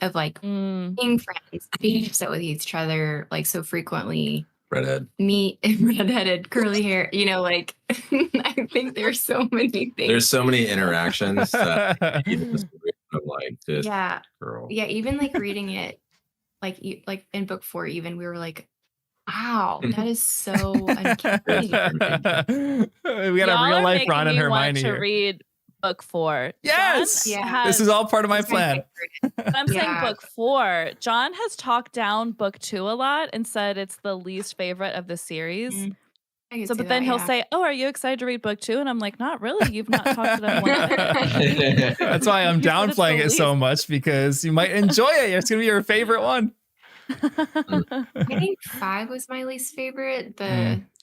of like being friends, being upset with each other like so frequently. Redhead. Me and redheaded curly hair, like I think there's so many things. There's so many interactions that even this of like this girl. Yeah, even like reading it, like in book 4, even we were like, wow, that is so uncanny. We got a real life Ron and Hermione to here. Read book 4. Yes, this is all part of my plan. I'm saying book 4. John has talked down book 2 a lot and said it's the least favorite of the series. But then he'll say, "Oh, are you excited to read book 2?" And I'm like, "Not really. You've not talked to them one bit." That's why I'm downplaying it so much because you might enjoy it. It's gonna be your favorite one. I think 5 was my least favorite.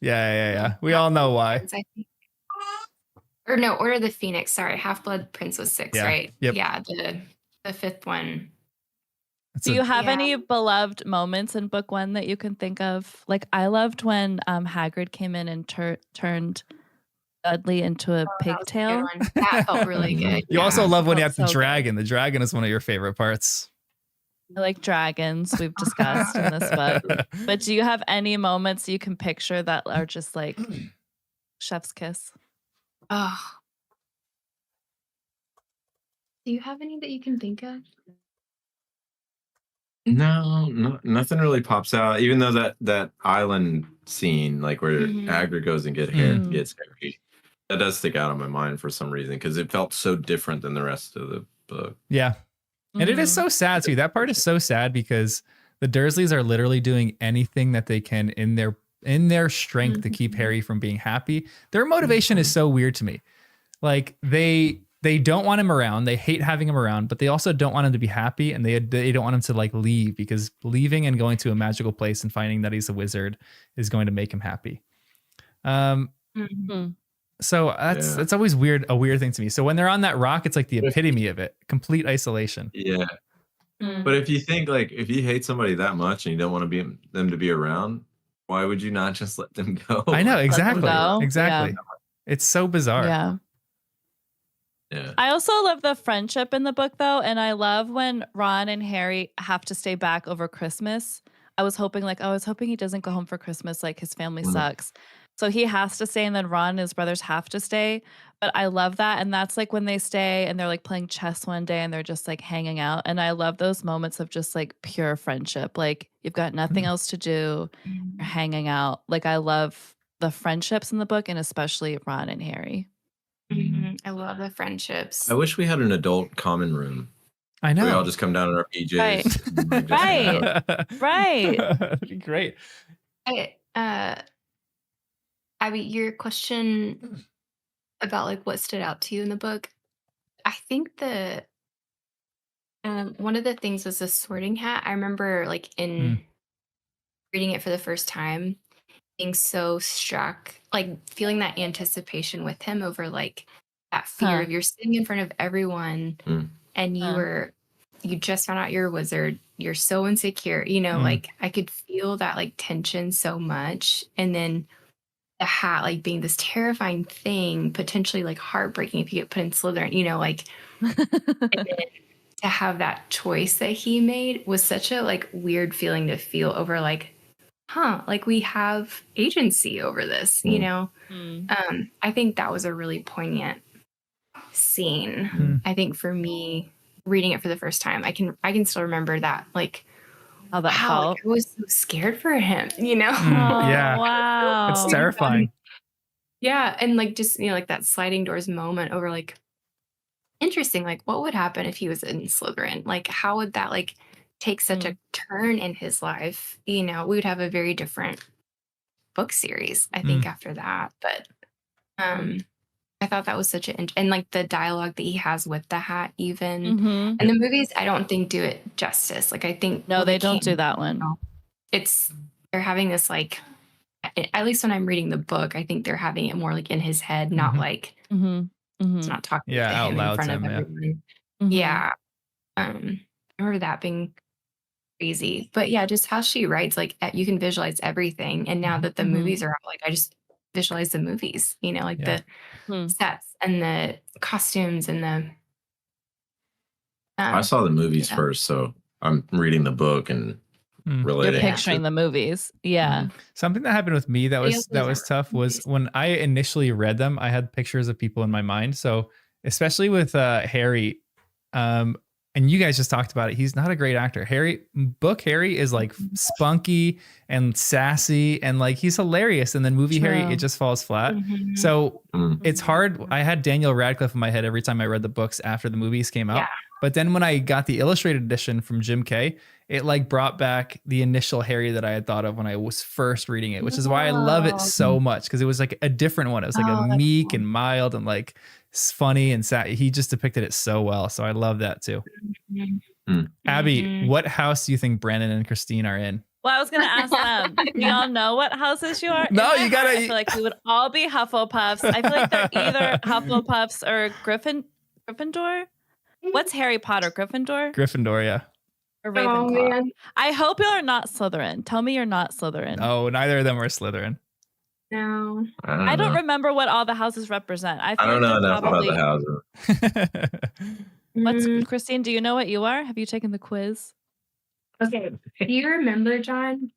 Yeah. We all know why. I think, Or no, Order of the Phoenix. Sorry, Half-Blood Prince was 6, Yeah. right? Yep. Yeah, the fifth one. Do you have any beloved moments in book 1 that you can think of? Like, I loved when Hagrid came in and turned Dudley into a pigtail. That felt really good. You also love when you have so the dragon. The dragon is one of your favorite parts. I like dragons, we've discussed in this book. But do you have any moments you can picture that are just like chef's kiss? Oh. Do you have any that you can think of? No, nothing really pops out. Even though that island scene, like where Hagrid goes and gets Harry, that does stick out in my mind for some reason because it felt so different than the rest of the book. Yeah, and it is so sad too. That part is so sad because the Dursleys are literally doing anything that they can in their strength to keep Harry from being happy. Their motivation is so weird to me. Like they don't want him around. They hate having him around, but they also don't want him to be happy, and they don't want him to like leave because leaving and going to a magical place and finding that he's a wizard is going to make him happy. So that's always a weird thing to me. So when they're on that rock, it's like the epitome of it, complete isolation. Yeah. But if you think like if you hate somebody that much and you don't want them to be around, why would you not just let them go? I know, exactly. Yeah. It's so bizarre. Yeah. Yeah. I also love the friendship in the book though, and I love when Ron and Harry have to stay back over Christmas. I was hoping he doesn't go home for Christmas, like his family sucks. So he has to stay, and then Ron and his brothers have to stay. But I love that. And that's like when they stay and they're like playing chess one day and they're just like hanging out. And I love those moments of just like pure friendship. Like you've got nothing else to do, you're hanging out. Like I love the friendships in the book, and especially Ron and Harry. I love the friendships. I wish we had an adult common room. I know. We all just come down in our PJs. Right. That'd be great. Abby, your question about like what stood out to you in the book, I think one of the things was the Sorting Hat. I remember like in reading it for the first time, being so struck, like feeling that anticipation with him over like that fear of you're sitting in front of everyone and you just found out you're a wizard, you're so insecure, like I could feel that like tension so much. And then the hat like being this terrifying thing, potentially like heartbreaking if you get put in Slytherin, like and then to have that choice that he made was such a like weird feeling to feel over like, like we have agency over this, I think that was a really poignant scene. I think for me reading it for the first time, I can still remember that, like how that felt. Like, I was so scared for him, Yeah. Wow. It's terrifying. Yeah. And like just, like that sliding doors moment over like, interesting, like what would happen if he was in Slytherin? Like how would that like take such a turn in his life? We would have a very different book series, I think, after that. But I thought that was such and like the dialogue that he has with the hat, even and the movies, I don't think do it justice. Like I think they don't do that one. They're having this like, at least when I'm reading the book, I think they're having it more like in his head, not like it's not talking to out him loud in front of everyone. Yeah. I remember that being crazy. But yeah, just how she writes, like you can visualize everything. And now that the movies are out, like I just visualize the movies, like the sets and the costumes and the I saw the movies first, so I'm reading the book and relating. You're picturing the movies. Yeah. Something that happened with me that was tough was when I initially read them, I had pictures of people in my mind. So especially with Harry, and you guys just talked about it. He's not a great actor. Harry is like spunky and sassy and like he's hilarious. And then movie Harry, it just falls flat. So it's hard. I had Daniel Radcliffe in my head every time I read the books after the movies came out. Yeah. But then when I got the illustrated edition from Jim Kay, it like brought back the initial Harry that I had thought of when I was first reading it, which is why I love it so much, because it was like a different one. It was like a meek and mild and like funny and sad. He just depicted it so well. So I love that too. Abby, what house do you think Brandon and Christine are in? Well, I was gonna ask them. Do y'all know what houses you are? No, In my you gotta- heart, I feel like we would all be Hufflepuffs. I feel like they're either Hufflepuffs or Gryffindor. What's Harry Potter? Gryffindor? Gryffindor, yeah. Or Oh Ravenclaw? man, I hope y'all are not Slytherin. Tell me you're not Slytherin. No, neither of them are Slytherin. no. I don't remember what all the houses represent. I don't know enough about the houses. What's Mm, Christine? Do you know what you are? Have you taken the quiz? okay. Do you remember, John?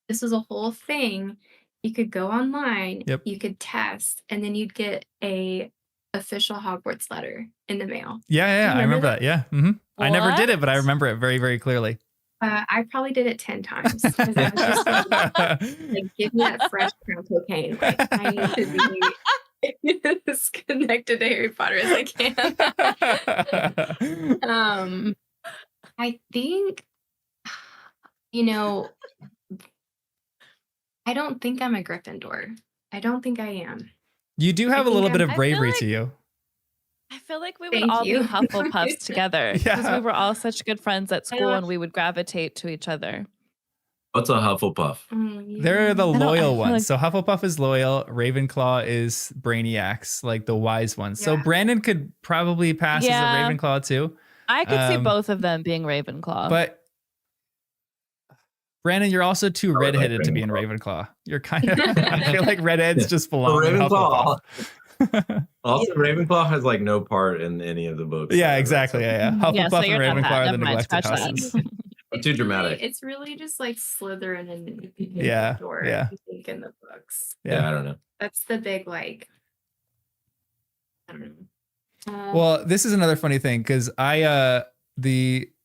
This was a whole thing. You could go online, Yep. you could test, and then you'd get a official Hogwarts letter in the mail. Yeah, I remember that. Yeah. Mm-hmm. I never did it, but I What? remember it very, very clearly. I probably did it 10 times. 'Cause I was just like, give me that fresh crown cocaine. Like, I need to be as connected to Harry Potter as I can. I think, you know, I don't think I'm a Gryffindor. I don't think I am. You do have a think little bit I'm- of I feel bravery like- to you. I feel like we would Thank all you. be Hufflepuffs together because Yeah. we were all such good friends at school and we would gravitate to each other. What's a Hufflepuff? They're the I loyal feel ones. like- So Hufflepuff is loyal. Ravenclaw is brainiacs, like the wise ones. So Yeah. Brandon could probably pass Yeah. as a Ravenclaw too. I could see Um, both of them being Ravenclaw. But Brandon, you're also too I would like redheaded to be in Ravenclaw. You're kind of. I feel like redheads just belong in Hufflepuff. Also, Ravenclaw has like no part in any of the books. Yeah, exactly. Yeah. Hufflepuff Yeah, so and you're not Ravenclaw that. are the Never mind, neglected scratch that. houses. It's Too dramatic. It's really just like Slytherin and Yeah, Gryffindor, yeah. I think, in the books. Yeah, I don't know. That's the big like. I don't know. Well, this is another funny thing because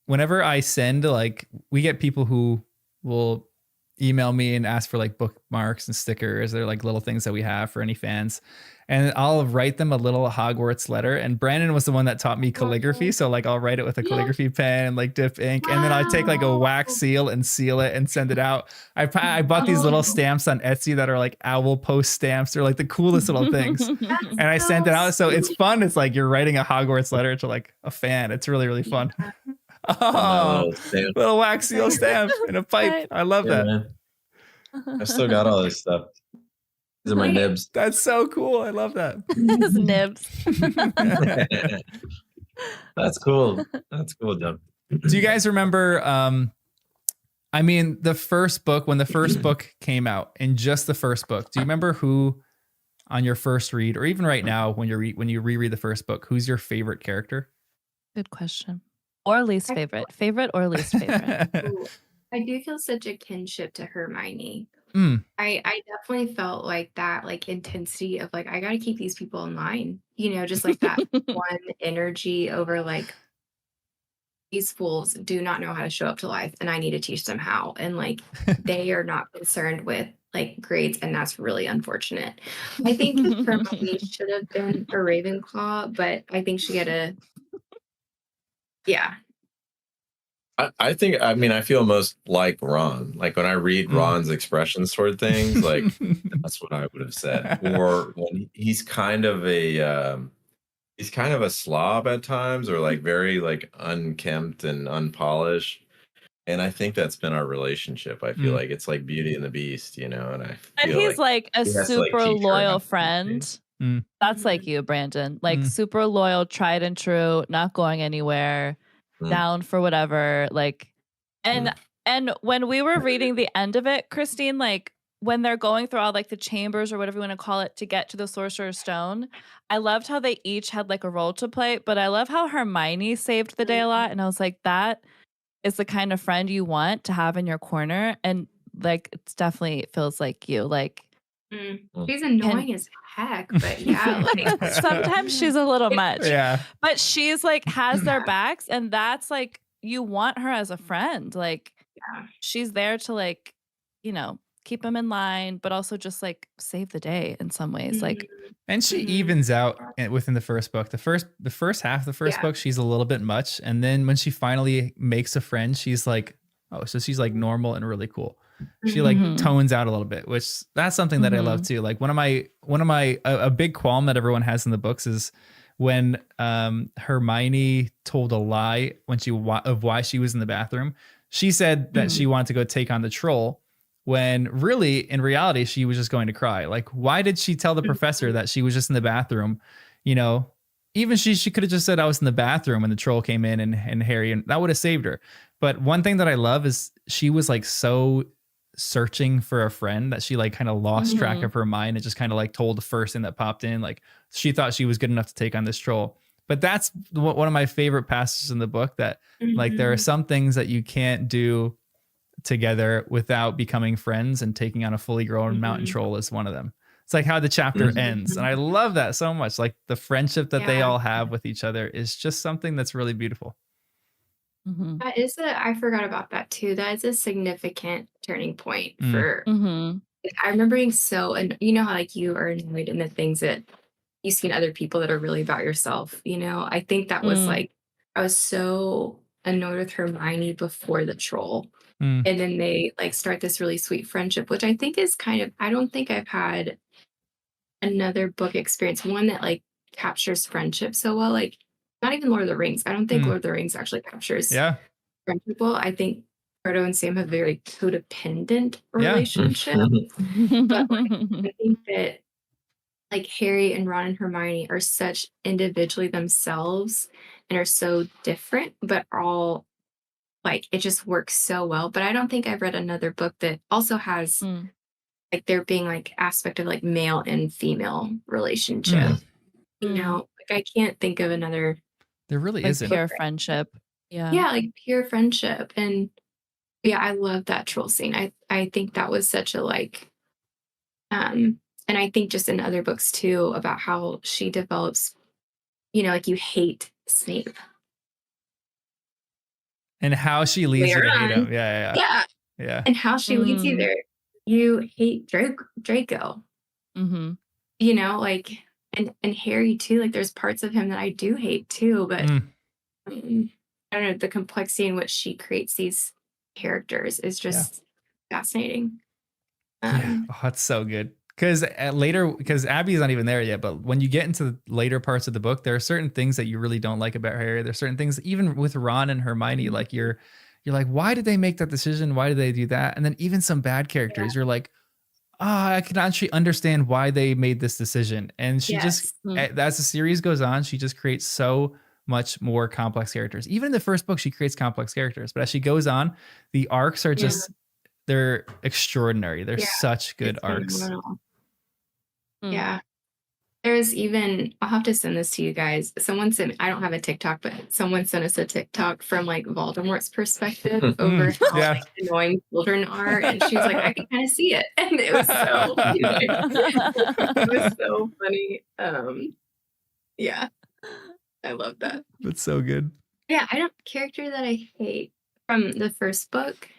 whenever I send, like, we get people who will email me and ask for like bookmarks and stickers. They're like little things that we have for any fans. And I'll write them a little Hogwarts letter. And Brandon was the one that taught me calligraphy. So like I'll write it with a calligraphy pen and like dip ink. And then I take like a wax seal and seal it and send it out. I bought these little stamps on Etsy that are like owl post stamps. They're like the coolest little things. And I sent it out. So it's fun. It's like you're writing a Hogwarts letter to like a fan. It's really, really fun. Oh, little wax seal stamp in a pipe. I love that. Man. I still got all this stuff. These are my nibs. That's so cool. I love that. His nibs. That's cool. That's cool, John. Do you guys remember I mean the first book, when the first book came out, and just the first book, do you remember who on your first read, or even right now when you reread the first book, who's your favorite character? Good question. Or least favorite. Favorite or least favorite? Ooh, I do feel such a kinship to Hermione. Mm. I definitely felt like that, like intensity of like, I got to keep these people in line, you know, just like that one energy over like, these fools do not know how to show up to life and I need to teach them how. And like, they are not concerned with like grades. And that's really unfortunate. I think Hermione should have been a Ravenclaw, but I think she had a, yeah. I think, I mean, I feel most like Ron. Like when I read Ron's expressions toward things, like that's what I would have said. Or when he's kind of a slob at times, or like very like unkempt and unpolished. And I think that's been our relationship. I feel like it's like Beauty and the Beast, you know. And I And feel he's like a he has to, like, super teach her how loyal to do friend. things. Mm. That's like you, Brandon. Like Mm. super loyal, tried and true, not going anywhere, Mm. down for whatever. Like, and when we were reading the end of it, Christine, like when they're going through all like the chambers or whatever you want to call it to get to the Sorcerer's Stone, I loved how they each had like a role to play. But I love how Hermione saved the day a lot, and I was like, that is the kind of friend you want to have in your corner, and like it's definitely feels like you. Like She's annoying as heck, but yeah, like sometimes she's a little much. Yeah. But she's like has their backs, and that's like you want her as a friend. Like she's there to like, you know, keep them in line, but also just like save the day in some ways. Like And she evens out within the first book. The first half of the first book, she's a little bit much. And then when she finally makes a friend, she's like, oh, so she's like normal and really cool. She like tones out a little bit, which that's something that I love too. Like one of my a big qualm that everyone has in the books is when Hermione told a lie when of why she was in the bathroom. she said that she wanted to go take on the troll when really in reality she was just going to cry. Like, why did she tell the professor that she was just in the bathroom? You know, even she could have just said I was in the bathroom when the troll came in and Harry, and that would have saved her. But one thing that I love is she was like so searching for a friend that she like kind of lost track of her mind and just kind of like told the first thing that popped in. Like she thought she was good enough to take on this troll. But that's one of my favorite passages in the book, that like there are some things that you can't do together without becoming friends, and taking on a fully grown mountain troll is one of them. It's like how the chapter ends. And I love that so much. Like the friendship that they all have with each other is just something that's really beautiful. That is I forgot about that too. That is a significant turning point for, I remember being so, and you know how like you are annoyed in the things that you see in other people that are really about yourself, you know? I think that was like, I was so annoyed with Hermione before the troll. And then they like start this really sweet friendship, which I think is kind of, I don't think I've had another book experience, one that like captures friendship so well. Like not even Lord of the Rings. I don't think Lord of the Rings actually captures friendship well. I think Frodo and Sam have a very codependent relationship. But like, I think that like Harry and Ron and Hermione are such individually themselves and are so different, but all like it just works so well. But I don't think I've read another book that also has like there being like aspect of like male and female relationship. You know, like I can't think of another. There really like isn't. pure friendship. Yeah, like pure friendship. And yeah, I love that troll scene. I think that was such a like and I think just in other books too about how she develops, you know, like you hate Snape. And how she leads you to hate him. Yeah. And how she leads you there. You hate Draco. You know, like and Harry too. Like there's parts of him that I do hate too, but I don't know, the complexity in which she creates these characters is just fascinating. That's so good. Because later, because Abby's not even there yet, but when you get into the later parts of the book, there are certain things that you really don't like about Harry. There's certain things, even with Ron and Hermione, like you're like, why did they make that decision? Why did they do that? And then even some bad characters, you're like, I can actually understand why they made this decision. And she just, as the series goes on, she just creates so much more complex characters. Even in the first book, she creates complex characters, but as she goes on, the arcs are just, they're extraordinary. They're such good arcs. Yeah. There's even, I'll have to send this to you guys. Someone sent, I don't have a TikTok, but someone sent us a TikTok from like Voldemort's perspective over how like, annoying children are. And she was like, I can kind of see it. And it was so it was so funny. Yeah. I love that. That's so good. Yeah, I don't character that I hate from the first book.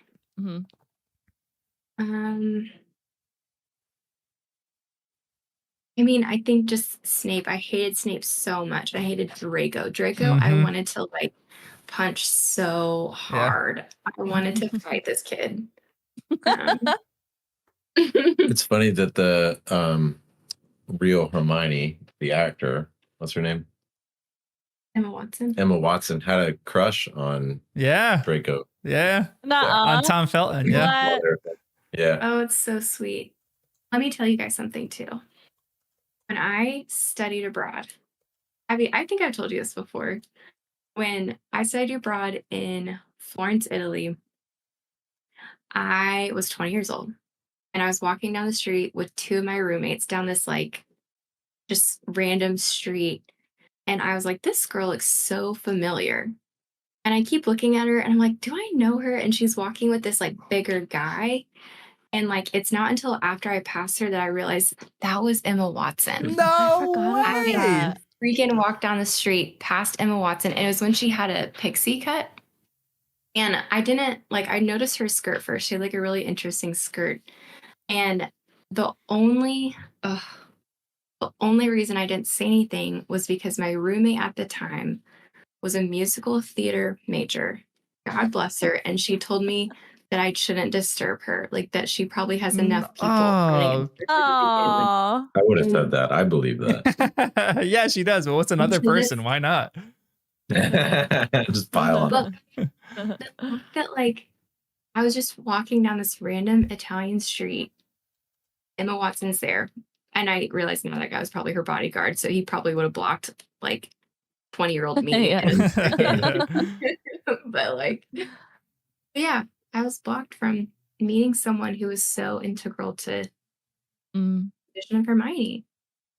I mean, I think just Snape. I hated Snape so much. I hated Draco. I wanted to like punch so hard. I wanted to fight this kid. It's funny that the real Hermione, the actor, what's her name? Emma Watson. Emma Watson had a crush on Draco. On Tom Felton. What? Yeah. Oh, it's so sweet. Let me tell you guys something too. When I studied abroad, Abby, I think I've told you this before. When I studied abroad in Florence, Italy, I was 20 years old. And I was walking down the street with two of my roommates down this like just random street. And I was like, this girl looks so familiar. And I keep looking at her and I'm like, do I know her? And she's walking with this like bigger guy. And like, it's not until after I passed her that I realized that was Emma Watson. No I way. freaking walked down the street past Emma Watson. And it was when she had a pixie cut. And I didn't like, I noticed her skirt first. She had like a really interesting skirt. And the only reason I didn't say anything was because my roommate at the time was a musical theater major. God bless her. And she told me that I shouldn't disturb her, like that she probably has enough people. Oh. I would have said that. I believe that. Yeah, she does. But what's another person? Why not? Just pile on. The fact that like I was just walking down this random Italian street. Emma Watson's there. And I realized now that guy was probably her bodyguard. So he probably would have blocked like 20-year-old me. Yeah. But like, yeah, I was blocked from meeting someone who was so integral to Mm. the vision of Hermione.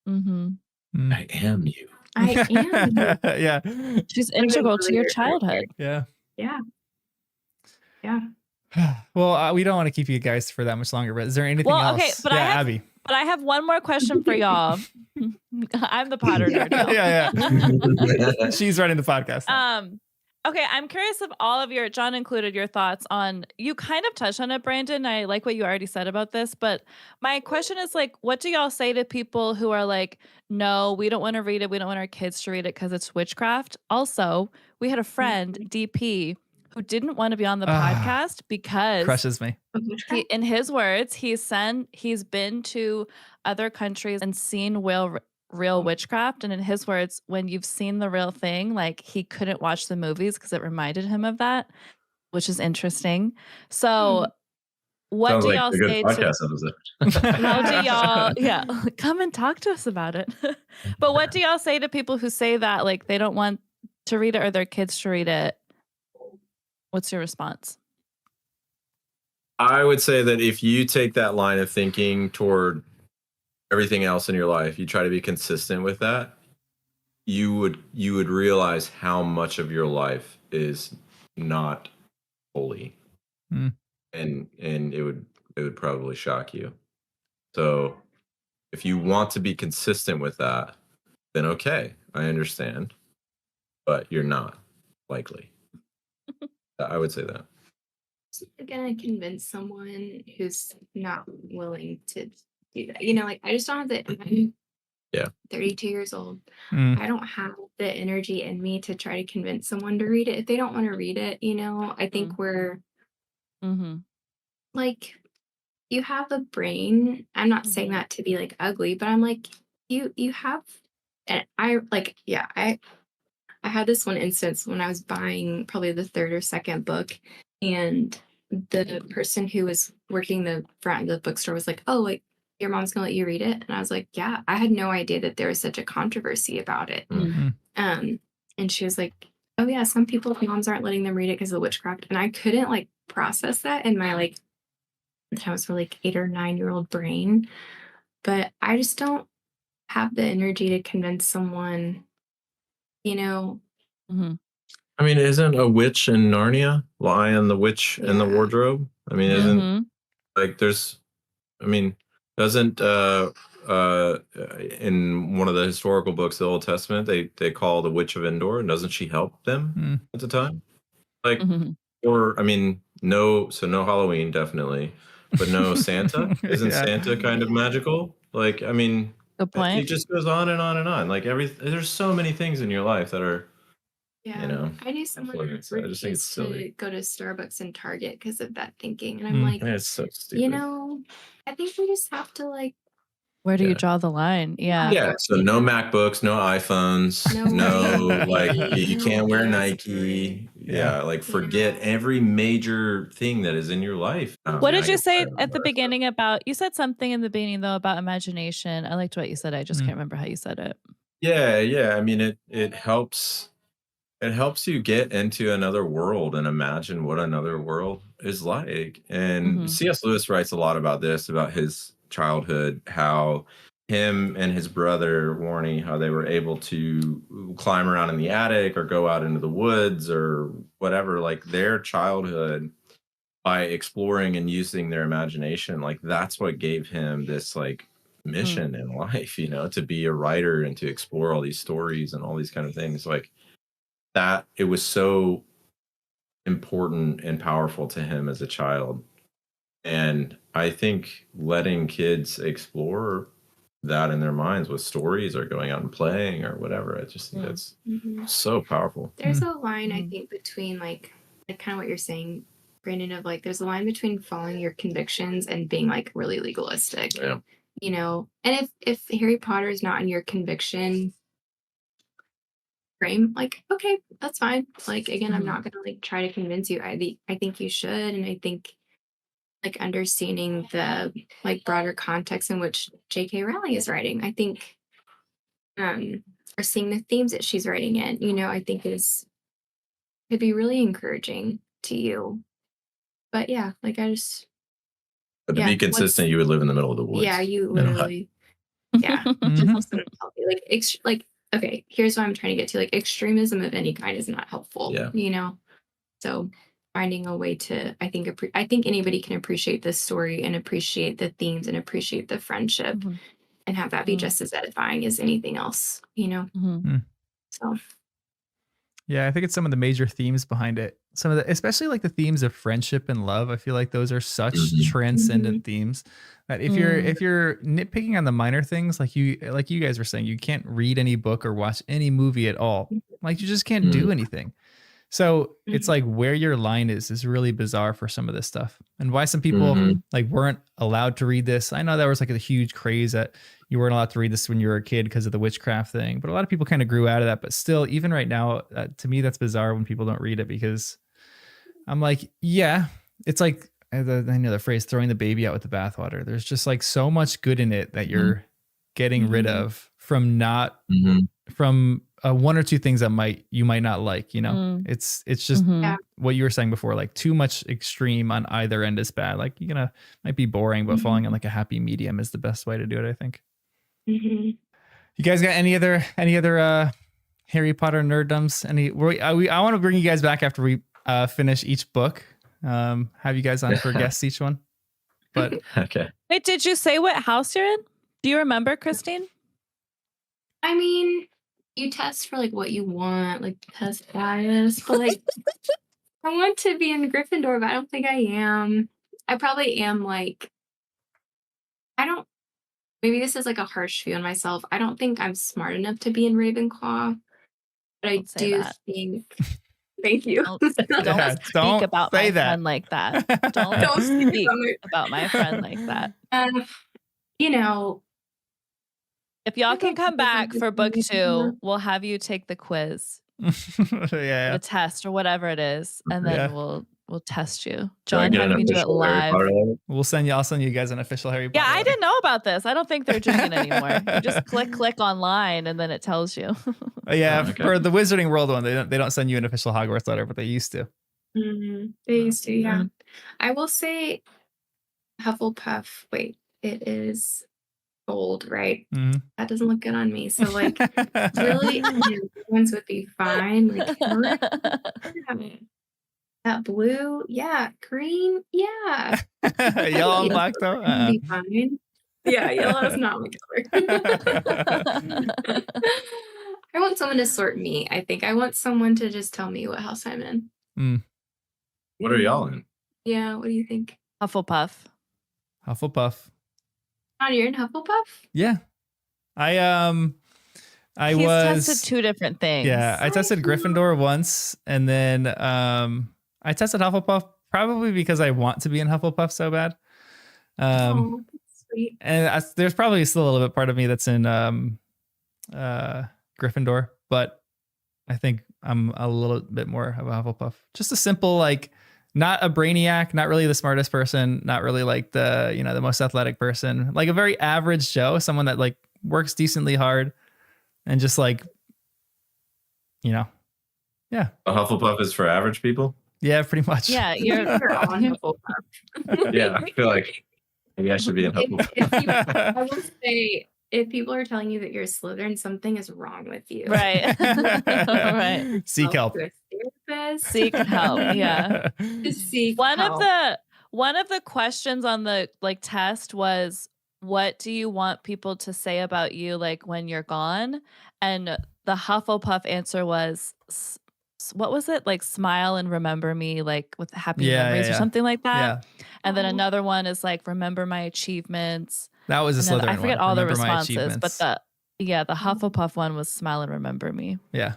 Mm-hmm. I am you. I am you. Yeah. She's integral to your childhood. Yeah. Yeah. Yeah. Well, we don't want to keep you guys for that much longer, but is there anything else? Okay, but Abby. But I have one more question for y'all. I'm the Potter nerd. Yeah. She's running the podcast. Okay, I'm curious of all of your, John included, your thoughts on, you kind of touched on it, Brandon. I like what you already said about this, but my question is like, what do y'all say to people who are like, no, we don't want to read it. We don't want our kids to read it because it's witchcraft. Also, we had a friend, DP, who didn't want to be on the podcast because crushes me. In his words, he's been to other countries and seen real witchcraft. And in his words, when you've seen the real thing, like he couldn't watch the movies because it reminded him of that, which is interesting. So what Sounds do like y'all a good say podcast episode. how do y'all come and talk to us about it? But what do y'all say to people who say that like they don't want to read it or their kids to read it? What's your response? I would say that if you take that line of thinking toward everything else in your life, you try to be consistent with that, you would realize how much of your life is not holy. And it would probably shock you. So if you want to be consistent with that, then okay, I understand. But you're not, likely. I would say that. So you're gonna convince someone who's not willing to do that. You know, like I just don't have the 32 years old. I don't have the energy in me to try to convince someone to read it. If they don't want to read it, you know, I think we're like, you have a brain. I'm not saying that to be like ugly, but I'm like, you have, and I like, yeah, I had this one instance when I was buying probably the third or second book, and the person who was working the front of the bookstore was like, "Oh, like your mom's gonna let you read it?" And I was like, "Yeah." I had no idea that there was such a controversy about it. And she was like, "Oh yeah, some people's moms aren't letting them read it because of the witchcraft." And I couldn't like process that in my like, I was for like 8 or 9-year-old brain, but I just don't have the energy to convince someone, you know. I mean, isn't a witch in Narnia, Lion, the Witch, and the Wardrobe? I mean, isn't like there's, I mean, doesn't in one of the historical books, the Old Testament, they call the Witch of Endor, and doesn't she help them at the time? Like, or I mean, no Halloween definitely, but no Santa. Isn't Santa kind of magical? Like, I mean, good point. It just goes on and on and on. Like there's so many things in your life that are. Yeah, you know, I knew someone who I just think it's refused silly. to go to Starbucks and Target because of that thinking, and I'm like, it's so stupid. you know, I think we just have to like, where do you draw the line? Yeah. So no MacBooks, no iPhones, no like you can't wear Nike. Yeah, like forget every major thing that is in your life. What did you say at the beginning about? You said something in the beginning though about imagination. I liked what you said. I just can't remember how you said it. Yeah. I mean, it helps. It helps you get into another world and imagine what another world is like. And C.S. Lewis writes a lot about this, about his childhood, how him and his brother, Warnie, how they were able to climb around in the attic or go out into the woods or whatever, like their childhood by exploring and using their imagination. Like that's what gave him this like mission in life, you know, to be a writer and to explore all these stories and all these kind of things. Like, that it was so important and powerful to him as a child. And I think letting kids explore that in their minds with stories or going out and playing or whatever, I just think that's so powerful. There's a line, I think, between like kind of what you're saying, Brandon, of like there's a line between following your convictions and being like really legalistic. You know, and if Harry Potter is not in your conviction, frame, like, okay, that's fine. Like, again, I'm not gonna like try to convince you. I think you should, and I think like understanding the like broader context in which J.K. Rowling is writing, I think, or seeing the themes that she's writing in, I think could be really encouraging to you. But yeah, like But to be consistent, you would live in the middle of the woods. Yeah, you literally. Yeah. Like, okay, here's what I'm trying to get to. Like, extremism of any kind is not helpful. Yeah. So finding a way to, I think anybody can appreciate this story and appreciate the themes and appreciate the friendship and have that be just as edifying as anything else. So. Yeah, I think it's some of the major themes behind it. Some of the, especially like the themes of friendship and love. I feel like those are such transcendent themes that if you're nitpicking on the minor things, like you guys were saying, you can't read any book or watch any movie at all. Like you just can't do anything. So it's like where your line is really bizarre for some of this stuff, and why some people like weren't allowed to read this. I know there was like a huge craze that you weren't allowed to read this when you were a kid because of the witchcraft thing, but a lot of people kind of grew out of that. But still, even right now, to me, that's bizarre when people don't read it, because I'm like, yeah, it's like, I know the phrase throwing the baby out with the bathwater. There's just like so much good in it that you're getting rid of from from one or two things that you might not like, it's just what you were saying before, like too much extreme on either end is bad. Like might be boring, but falling on like a happy medium is the best way to do it, I think. You guys got any other Harry Potter nerddoms? I want to bring you guys back after we finish each book. Have you guys on for guests each one, but okay. Wait, did you say what house you're in? Do you remember, Christine? I mean, you test for like what you want, like test bias, but like I want to be in Gryffindor, but I don't think I am. I probably am like, maybe this is like a harsh view on myself. I don't think I'm smart enough to be in Ravenclaw, but I do think. Thank you. Don't speak about my friend like that. Don't speak about my friend like that. If y'all can come back for book 2, we'll have you take the quiz, the test, or whatever it is, and then we'll test you. John, how do you do it live? I'll send you guys an official Harry Potter. Yeah, I didn't know about this. I don't think they're doing it anymore. You just click online, and then it tells you. For the Wizarding World one, they don't send you an official Hogwarts letter, but they used to. They used to, yeah. I will say, Hufflepuff. Wait, it is gold, right? That doesn't look good on me. So like, really, ones would be fine. Like, that blue, yeah. Green, yeah. Yellow and black though, be fine. Yeah, yellow is not my color. I want someone to sort me. I think I want someone to just tell me what house I'm in. What are y'all in? Yeah, what do you think? Hufflepuff. Oh, you're in Hufflepuff? Yeah. He's tested 2 different things. Yeah, I tested Gryffindor once, and then I tested Hufflepuff probably because I want to be in Hufflepuff so bad. That's sweet. And there's probably still a little bit part of me that's in Gryffindor, but I think I'm a little bit more of a Hufflepuff. Just a simple, like, not a brainiac, not really the smartest person, not really like the most athletic person, like a very average Joe, someone that like works decently hard and just like, yeah. A Hufflepuff is for average people? Yeah, pretty much. Yeah, you're on Hufflepuff. Yeah, I feel like maybe I should be in Hufflepuff. I will say, if people are telling you that you're a Slytherin, something is wrong with you. Right. Right. Seek help. Seek help. Yeah. One of the questions on the like test was, what do you want people to say about you like when you're gone? And the Hufflepuff answer was, what was it? Like, smile and remember me, like with happy memories or something like that. Yeah. And then another one is like, remember my achievements. That was a Slytherin one. I forget all the responses, but the Hufflepuff one was smile and remember me. Yeah.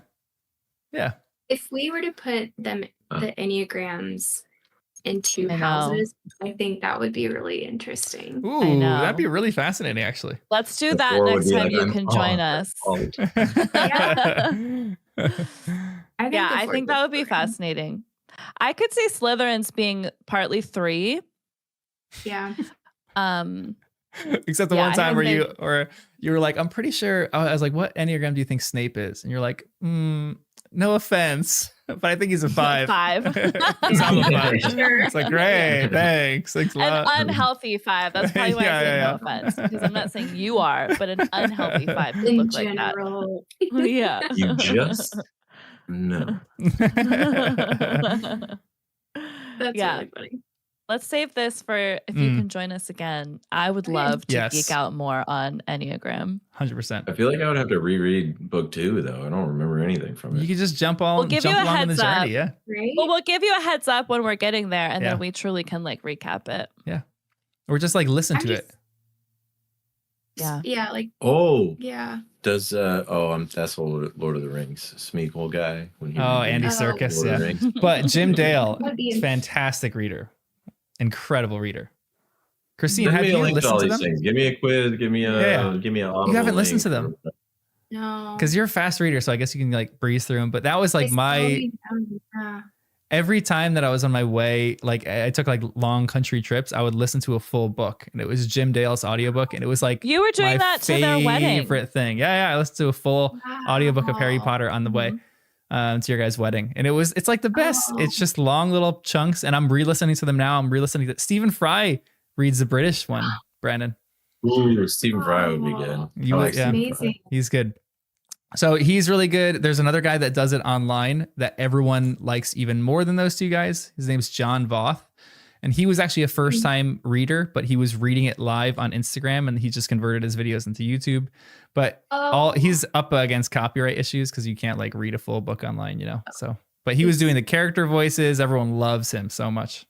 Yeah. If we were to put the Enneagrams in 2 houses, I think that would be really interesting. Ooh, that'd be really fascinating, actually. Let's do that next time you can join us. I think that would be fascinating. I could see Slytherin's being partly 3. Yeah. Except the one time where you were like, I'm pretty sure. I was like, what Enneagram do you think Snape is? And you're like, no offense, but I think he's a 5. 5. I'm a 5. It's like, great, thanks a lot. An unhealthy 5. That's probably why I say no offense, because I'm not saying you are, but an unhealthy 5 could look general. like that. Yeah. You just no. That's really funny. Let's save this for if you can join us again. I would love to geek out more on Enneagram. 100%. I feel like I would have to reread book 2 though. I don't remember anything from it. You could just jump along the journey. Yeah. Right? Well, we'll give you a heads up when we're getting there, and then we truly can like recap it. Yeah. Or just like listen to it. Yeah. Yeah. Like. Oh. Yeah. Does that's Lord of the Rings Smeagol guy when he Andy Serkis, yeah. But Jim Dale, fantastic reader. Incredible reader. Christine, have you listened to them? Things. Give me a quiz. Give me a. You haven't listened to them. No. Because you're a fast reader, so I guess you can like breeze through them. But that was like every time that I was on my way, like I took like long country trips, I would listen to a full book, and it was Jim Dale's audiobook, and it was like you were doing that to their wedding. Favorite thing. Yeah. I listened to a full audiobook of Harry Potter on the way. To your guys' wedding, and it's like the best. It's just long little chunks, and I'm re-listening to them now. I'm re-listening to Stephen Fry reads the British one. Brandon, ooh, Stephen Fry would be good. Amazing. He's good. So he's really good. There's another guy that does it online that everyone likes even more than those two guys. His name's John Voth. And he was actually a first-time reader, but he was reading it live on Instagram, and he just converted his videos into YouTube. But he's up against copyright issues because you can't like read a full book online, you know. So, but he was doing the character voices. Everyone loves him so much.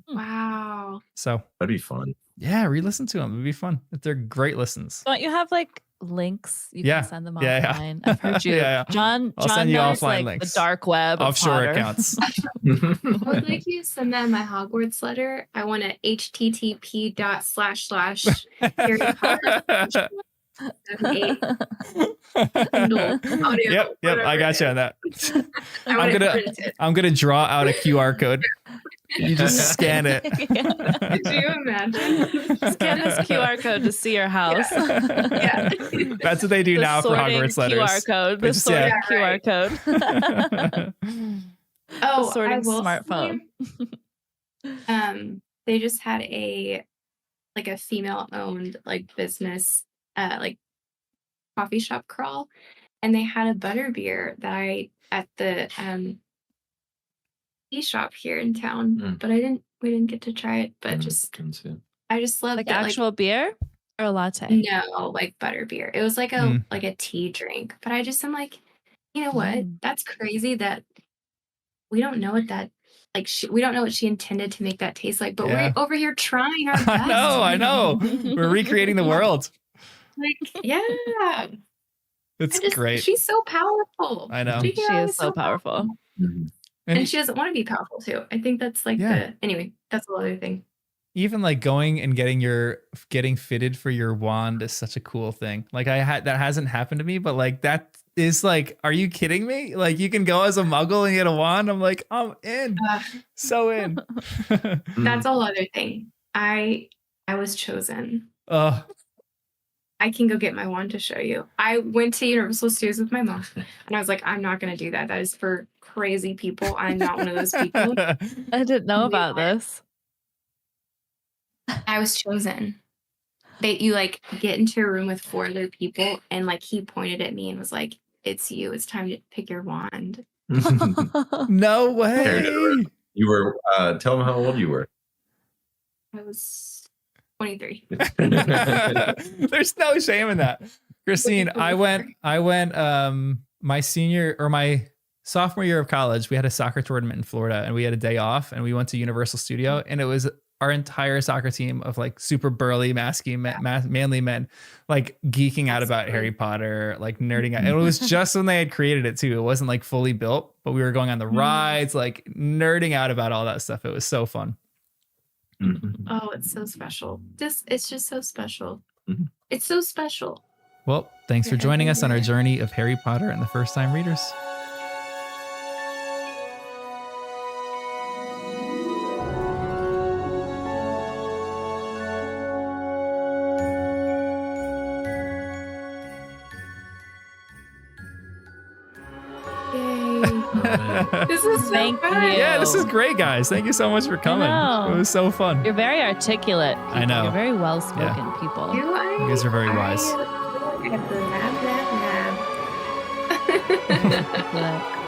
Wow. So that'd be fun. Yeah, re-listen to them. It'd be fun. They're great listens. Don't you have like links? You can send them offline. Yeah. I've heard you. John send you knows offline like links. the dark web offshore of accounts. I would like you to send that in my Hogwarts letter. I want a http:// Harry Potter. Yep. I got you on that. I'm gonna draw out a QR code. You just scan it. Do you imagine? Scan this QR code to see your house. Yeah. That's what they do now for Hogwarts letters. QR code. The sorting QR code. The sorting smartphone. They just had a female-owned like business like coffee shop crawl, and they had a butterbeer that at the tea shop here in town, but we didn't get to try it, but I just love like that, actual beer or a latte. No, like butterbeer. It was like a tea drink, but I'm like, you know what? That's crazy that we don't know what that we don't know what she intended to make that taste like, but we're over here trying our best. I know. We're recreating the world. Like, yeah. It's great. She's so powerful. I know. She is so powerful. And she doesn't want to be powerful too. I think that's like anyway, that's a whole other thing. Even like going and getting fitted for your wand is such a cool thing. Like that hasn't happened to me, but like that is like, are you kidding me? Like you can go as a muggle and get a wand. I'm like, I'm in. So in. That's a whole other thing. I was chosen. I can go get my wand to show you. I went to Universal Studios with my mom, and I was like, I'm not going to do that. That is for crazy people. I'm not one of those people. I didn't know about this. I was chosen. You like get into a room with 4 other people, and like he pointed at me and was like, "It's you. It's time to pick your wand." No way. You were. Tell them how old you were. I was 23. There's no shame in that. Christine, I went my senior or my sophomore year of college, we had a soccer tournament in Florida, and we had a day off, and we went to Universal Studio, and it was our entire soccer team of like super burly, manly men, like geeking out about Harry Potter, like nerding out. And it was just when they had created it too. It wasn't like fully built, but we were going on the rides, like nerding out about all that stuff. It was so fun. Oh, it's so special. It's just so special. It's so special. Well, thanks for joining us on our journey of Harry Potter and the First Time Readers. This is so Thank fun. you. Yeah, this is great, guys. Thank you so much for coming. It was so fun. You're very articulate. People. I know. You're very well-spoken people. You guys are very wise. Lab. Articulate.